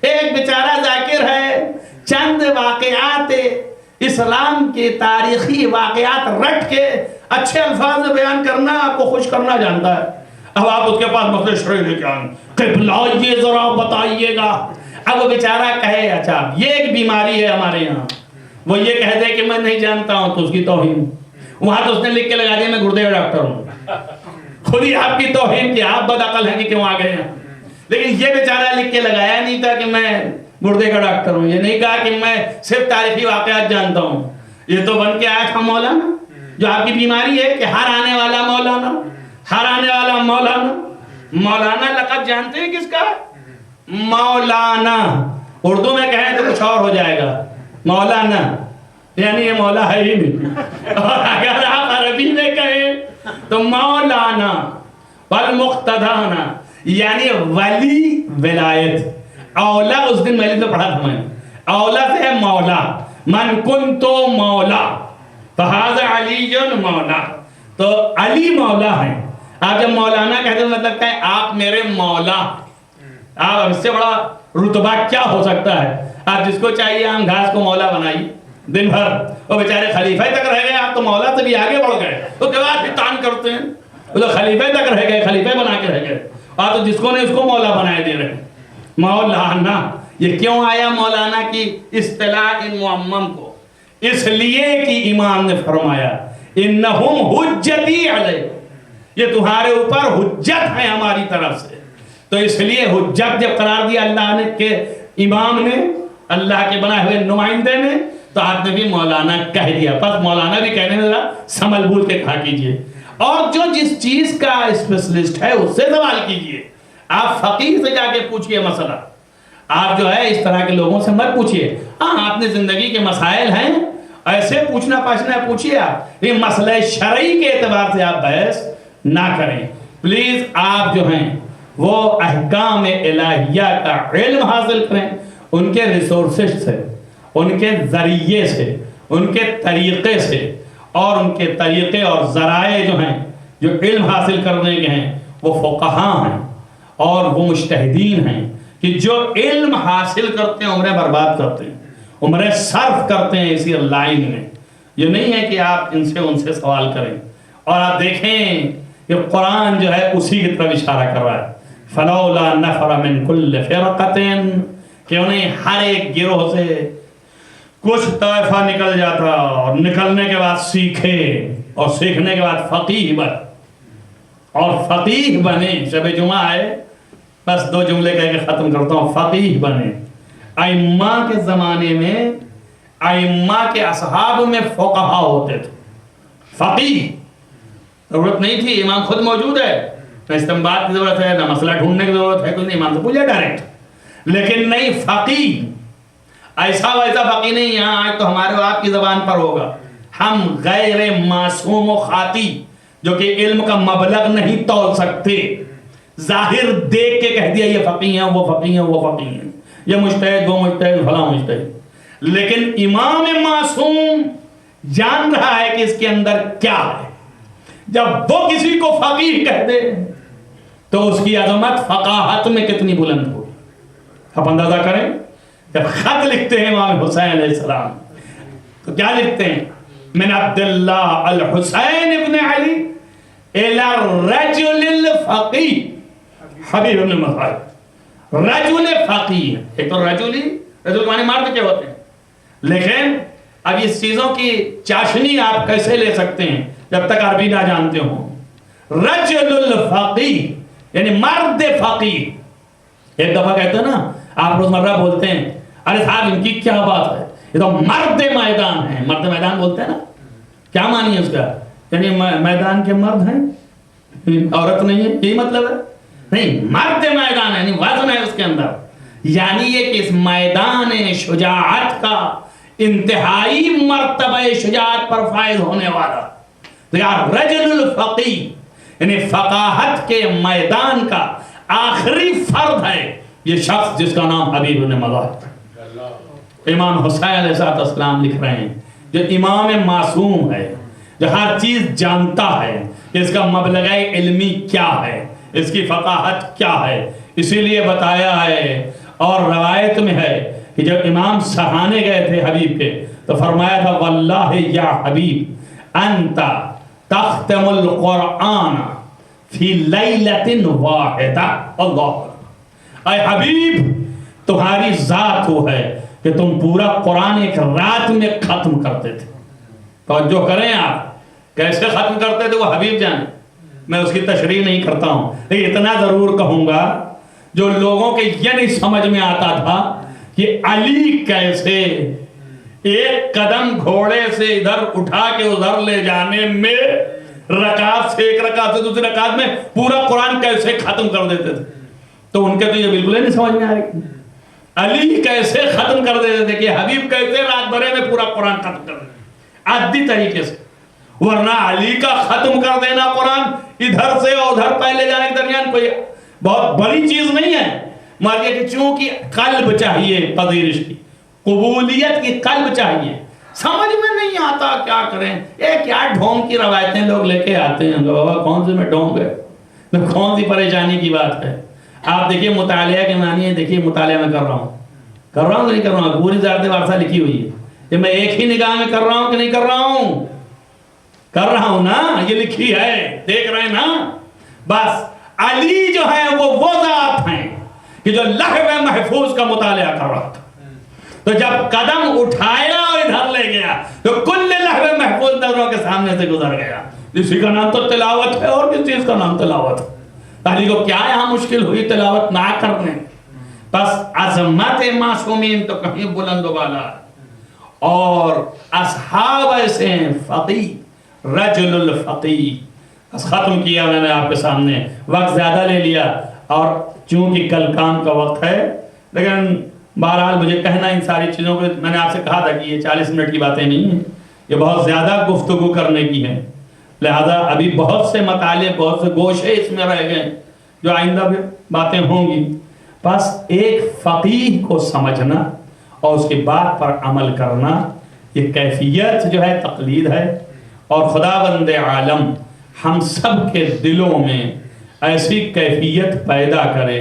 ایک بیچارہ ذاکر ہے، چند واقعات اسلام کے تاریخی واقعات رٹ کے اچھے الفاظ میں بیان کرنا، آپ کو خوش کرنا جانتا ہے۔ اب آپ اس کے پاس مسئلہ شرعی لے کے آئیں، قبلہ یہ ذرا بتائیے گا۔ اب وہ بیچارہ کہے اچھا یہ ایک بیماری ہے ہمارے یہاں، وہ یہ کہہ دے کہ میں نہیں جانتا ہوں تو اس کی توہین۔ وہاں تو اس نے لکھ کے لگا دیا میں گردے کا ڈاکٹر ہوں، خود ہی آپ کی توہین کہ آپ بد عقل ہیں کہ کیوں آ گئے ہیں۔ لیکن یہ بیچارہ لکھ کے لگایا نہیں تھا کہ میں گردے کا ڈاکٹر ہوں، یہ نہیں کہا کہ میں صرف تاریخی واقعات جانتا ہوں۔ یہ تو بن کے آیا تھا مولانا، جو آپ کی بیماری ہے کہ ہر آنے والا مولانا، ہر آنے والا مولانا۔ مولانا لقب جانتے ہیں کس کا؟ مولانا اردو میں کہیں تو کچھ اور ہو جائے گا، مولانا یعنی یہ مولا ہے ہی نہیں، اور اگر آپ عربی میں کہیں تو مولانا والمقتدانا یعنی ولی ولایت۔ اولا اس دن میں پڑھا تھا، میں اولا سے ہے مولا، من کنتو مولا فہذا علی مولا، تو علی مولا ہے۔ آپ جب مولانا کہتے ہیں مطلب کہ آپ میرے مولا، آپ اس سے بڑا رتبہ کیا ہو سکتا ہے؟ آپ جس کو چاہیے آم گھاس کو مولا بنائیے دن بھر، وہ بیچارے خلیفہ تک رہ گئے، آپ تو مولا سے بھی آگے بڑھ گئے، تو کے بعد بھی تان کرتے ہیں، وہ تو خلیفہ تک رہ گئے، خلیفہ بنا کے رہ گئے، آپ تو جس کو نے اس کو مولا بنائے دے رہے ہیں۔ مولانا یہ کیوں آیا مولانا کی اصطلاح ان معمم کو؟ اس لیے کہ امام نے فرمایا انہم حجتی علیہ، یہ تمہارے اوپر حجت ہے ہماری طرف سے۔ تو اس لیے حجت جب قرار دیا اللہ نے کہ امام نے، اللہ کے بنائے ہوئے نمائندے نے، تو آپ نے بھی مولانا کہہ دیا۔ بس مولانا بھی کہنے میں ذرا سنبھل بول کے کہا کیجئے، اور جو جس چیز کا اسپیشلسٹ ہے اس سے سوال کیجئے۔ آپ فقیہ سے جا کے پوچھئے مسئلہ، آپ جو ہے اس طرح کے لوگوں سے مت پوچھئے۔ ہاں آپ نے زندگی کے مسائل ہیں، ایسے پوچھنا پوچھئے آپ، یہ مسئلہ شرعی کے اعتبار سے آپ بحث نہ کریں پلیز۔ آپ جو ہیں وہ احکام الہیہ کا علم حاصل کریں، ان کے ریسورسز سے، ان کے ذریعے سے، ان کے طریقے سے، اور ان کے طریقے اور ذرائع جو ہیں جو علم حاصل کرنے کے ہیں وہ فقہاء ہیں اور وہ مجتہدین ہیں، کہ جو علم حاصل کرتے ہیں عمریں برباد کرتے ہیں، عمریں صرف کرتے ہیں اسی لائن میں۔ یہ نہیں ہے کہ آپ ان سے سوال کریں اور آپ دیکھیں کہ قرآن جو ہے اسی کی طرف اشارہ کر رہا ہے فلولا نفر من کل فرقۃ، کہ انہیں ہر ایک گروہ سے کچھ طائفہ نکل جاتا اور نکلنے کے بعد سیکھے اور سیکھنے کے بعد فقیہ بن اور فقیہ بنے. شب جمعہ ہے، بس 2 جملے کہہ کے ختم کرتا ہوں. فقیہ بنے. ائمہ کے زمانے میں ائمہ کے اصحاب میں فقہا ہوتے تھے. فقیہ ضرورت نہیں تھی، امام خود موجود ہے، نہ استنباط کی ضرورت ہے، نہ مسئلہ ڈھونڈنے کی ضرورت ہے، کوئی نہیں، امام سے پوچھا ڈائریکٹ. لیکن نہیں، فقیہ ایسا ویسا فقیہ نہیں. یہاں آج تو ہمارے اور آپ کی زبان پر ہوگا، ہم غیر معصوم و خاطی جو کہ علم کا مبلغ نہیں تول سکتے، ظاہر دیکھ کے کہہ دیا یہ فقیہ ہیں، وہ فقیہ ہیں، وہ فقیہ ہیں، یہ مجتہد، وہ مجتہد، فلاں مجتہد. لیکن امام معصوم جان رہا ہے کہ اس کے اندر کیا ہے. جب وہ کسی کو فقیہ کہہ دے تو اس کی عظمت فقاہت میں کتنی بلند ہوگی. آپ اندازہ کریں، جب خط لکھتے ہیں امام حسین علیہ السلام تو کیا لکھتے ہیں؟ من عبداللہ الحسین ابن علی الى الرجل الفقیہ حبیب ابن مظاہر. رجل فقیہ، ایک تو رجل کے معنی مرد کے ہوتے ہیں، لیکن اب اس چیزوں کی چاشنی آپ کیسے لے سکتے ہیں جب تک عربی نہ جانتے ہوں. رجل الفقیہ یعنی مرد فقیہ. ایک دفعہ کہتے ہیں نا، آپ روزمرہ بولتے ہیں ارے صاحب ان کی کیا بات ہے، یہ تو مرد میدان ہے. مرد میدان بولتے ہیں نا، کیا معنی ہے اس کا؟ یعنی میدان کے مرد ہیں، عورت نہیں ہے، یہی مطلب ہے؟ نہیں، مرد میدان ہے، یعنی وزن ہے اس کے اندر. یعنی یہ کہ اس میدان شجاعت کا انتہائی مرتبہ شجاعت پر فائز ہونے والا رجل الفقیہ یعنی فقاہت کے میدان کا آخری فرد ہے یہ شخص جس کا نام حبیب بن مظاہر. امام حسین علیہ السلام لکھ رہے ہیں جو امام معصوم ہے، جو ہر چیز جانتا ہے کہ اس کا مبلغ علمی کیا ہے، اس کی فقاہت کیا ہے. اسی لیے بتایا ہے اور روایت میں ہے کہ جب امام سراہنے گئے تھے حبیب کے تو فرمایا تھا واللہ یا حبیب انت تختم القرآن فی لیلۃ واحدہ. اللہ، اے حبیب تمہاری ذات وہ ہے کہ تم پورا قرآن ایک رات میں ختم کرتے تھے. توجہ کریں آپ، کیسے ختم کرتے تھے وہ حبیب جانے، میں اس کی تشریح نہیں کرتا ہوں، لیکن اتنا ضرور کہوں گا جو لوگوں کے یہ نہیں سمجھ میں آتا تھا کہ علی کیسے ایک قدم گھوڑے سے ادھر اٹھا کے ادھر لے جانے میں رکعت سے ایک رکعت سے دوسری رکعت میں پورا قرآن کیسے ختم کر دیتے تھے. تو ان کے تو یہ بالکل ہی نہیں سمجھ میں آ رہی. علی کیسے ختم کر دیتے تھے کہ حبیب کیسے رات بھرے میں پورا قرآن ختم کر دیتے عادی طریقے سے. ورنہ علی کا ختم کر دینا قرآن ادھر سے اور ادھر پہلے جانے کے درمیان کوئی بہت بڑی چیز نہیں ہے، مگر کہ چونکہ قلب چاہیے، پذیرش کی قبولیت کی قلب چاہیے. سمجھ میں نہیں آتا کیا کریں، یہ کیا ڈھونگ کی روایتیں لوگ لے کے آتے ہیں. بابا کون سے میں ڈھونگ ہے، کون سی پریشانی کی بات ہے. آپ دیکھیے مطالعہ کے معنی ہے، دیکھیے مطالعہ میں کر رہا ہوں کہ نہیں کر رہا ہوں، پوری ذات وارثہ لکھی ہوئی ہے، یہ میں ایک ہی نگاہ میں کر رہا ہوں کہ نہیں کر رہا ہوں؟ کر رہا ہوں نا، یہ لکھی ہے، دیکھ رہے ہیں نا. بس علی جو ہے وہ ذات ہیں کہ جو لوح محفوظ کا مطالعہ کر رہا تھا، تو جب قدم اٹھایا اور ادھر لے گیا تو کل لوح محفوظ نظروں کے سامنے سے گزر گیا. اسی کا نام تو تلاوت ہے، اور کس چیز کا نام تلاوت ہے؟ علی کو کیا یہاں مشکل ہوئی تلاوت نہ کرنے؟ بس عظمت معصومین تو کہیں بلند و بالا، اور اصحاب ایسے ہیں فقیہ، رجل الفقیہ. بس ختم کیا میں نے آپ کے سامنے، وقت زیادہ لے لیا اور چونکہ کل کام کا وقت ہے، لیکن بہرحال مجھے کہنا ان ساری چیزوں کو، میں نے آپ سے کہا تھا کہ یہ 40 منٹ کی باتیں نہیں ہیں، یہ بہت زیادہ گفتگو کرنے کی ہے. لہذا ابھی بہت سے مطالعے، بہت سے گوشے اس میں رہ گئے جو آئندہ بھی باتیں ہوں گی. بس ایک فقیہ کو سمجھنا اور اس کی بات پر عمل کرنا، یہ کیفیت جو ہے تقلید ہے. اور خداوند عالم ہم سب کے دلوں میں ایسی کیفیت پیدا کرے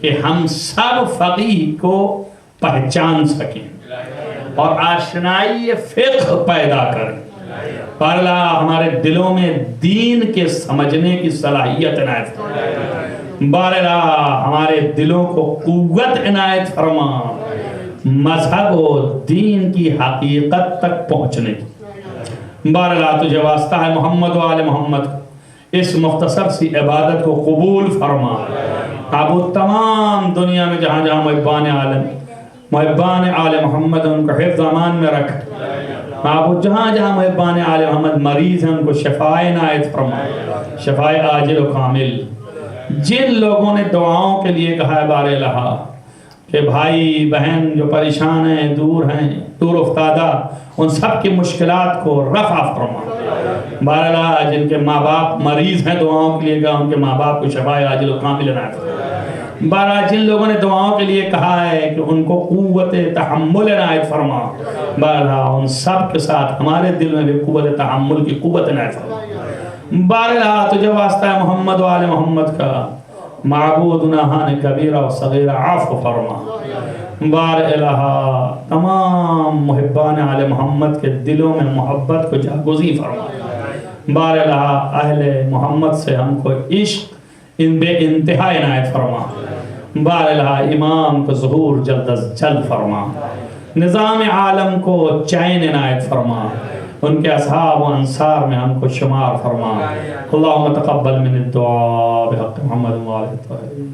کہ ہم سب فقیہ کو پہچان سکیں اور آشنائی فقہ پیدا کریں. بارلا ہمارے دلوں میں دین کے سمجھنے کی صلاحیت عنایت فرما، بارلا ہمارے دلوں کو قوت عنایت فرما مذہب و دین کی حقیقت تک پہنچنے کی۔ بارلا تجھے واسطہ ہے محمد و آل محمد اس مختصر سی عبادت کو قبول فرما۔ اب تمام دنیا میں جہاں جہاں محبان عالم محبان آل محمد ان کو حفظ امان میں رکھ، اب جہاں جہاں محبان آل محمد مریض ہیں ان کو شفاء عنایت فرما، شفاء عاجل و کامل۔ جن لوگوں نے دعاؤں کے لیے کہا ہے بار الہا کہ بھائی بہن جو پریشان ہیں دور افتادہ، ان سب کی مشکلات کو رفع فرما۔ باراللہ جن کے ماں باپ مریض ہیں دعاؤں کے لیے کہا ان کے ماں باپ کو شفاء عاجل و کامل عنایت فرما۔ باراللہ جن لوگوں نے دعاؤں کے لیے کہا ہے کہ ان کو قوت تحمل عنایت فرما، باراللہ ان سب کے ساتھ ہمارے دل میں بھی قوت تحمل کی قوت عنایت فرما۔ باراللہ تجھے واسطہ ہے محمد و آل محمد کا معبود گناہان کبیرہ و صغیرہ عفو فرما۔ بار الہا تمام محبان آل محمد کے دلوں میں محبت کو جاگزی فرما۔ بار الہا اہل محمد سے ہم کو عشق ان بے انتہا عنایت فرما۔ بار الہا امام کو ظہور جلد از جلد فرما، نظام عالم کو چین عنایت فرما، ان کے اصحاب و انصار میں ہم کو شمار فرما۔ اللہم تقبل من الدعاء بحق محمد و آلہ الطاہرین۔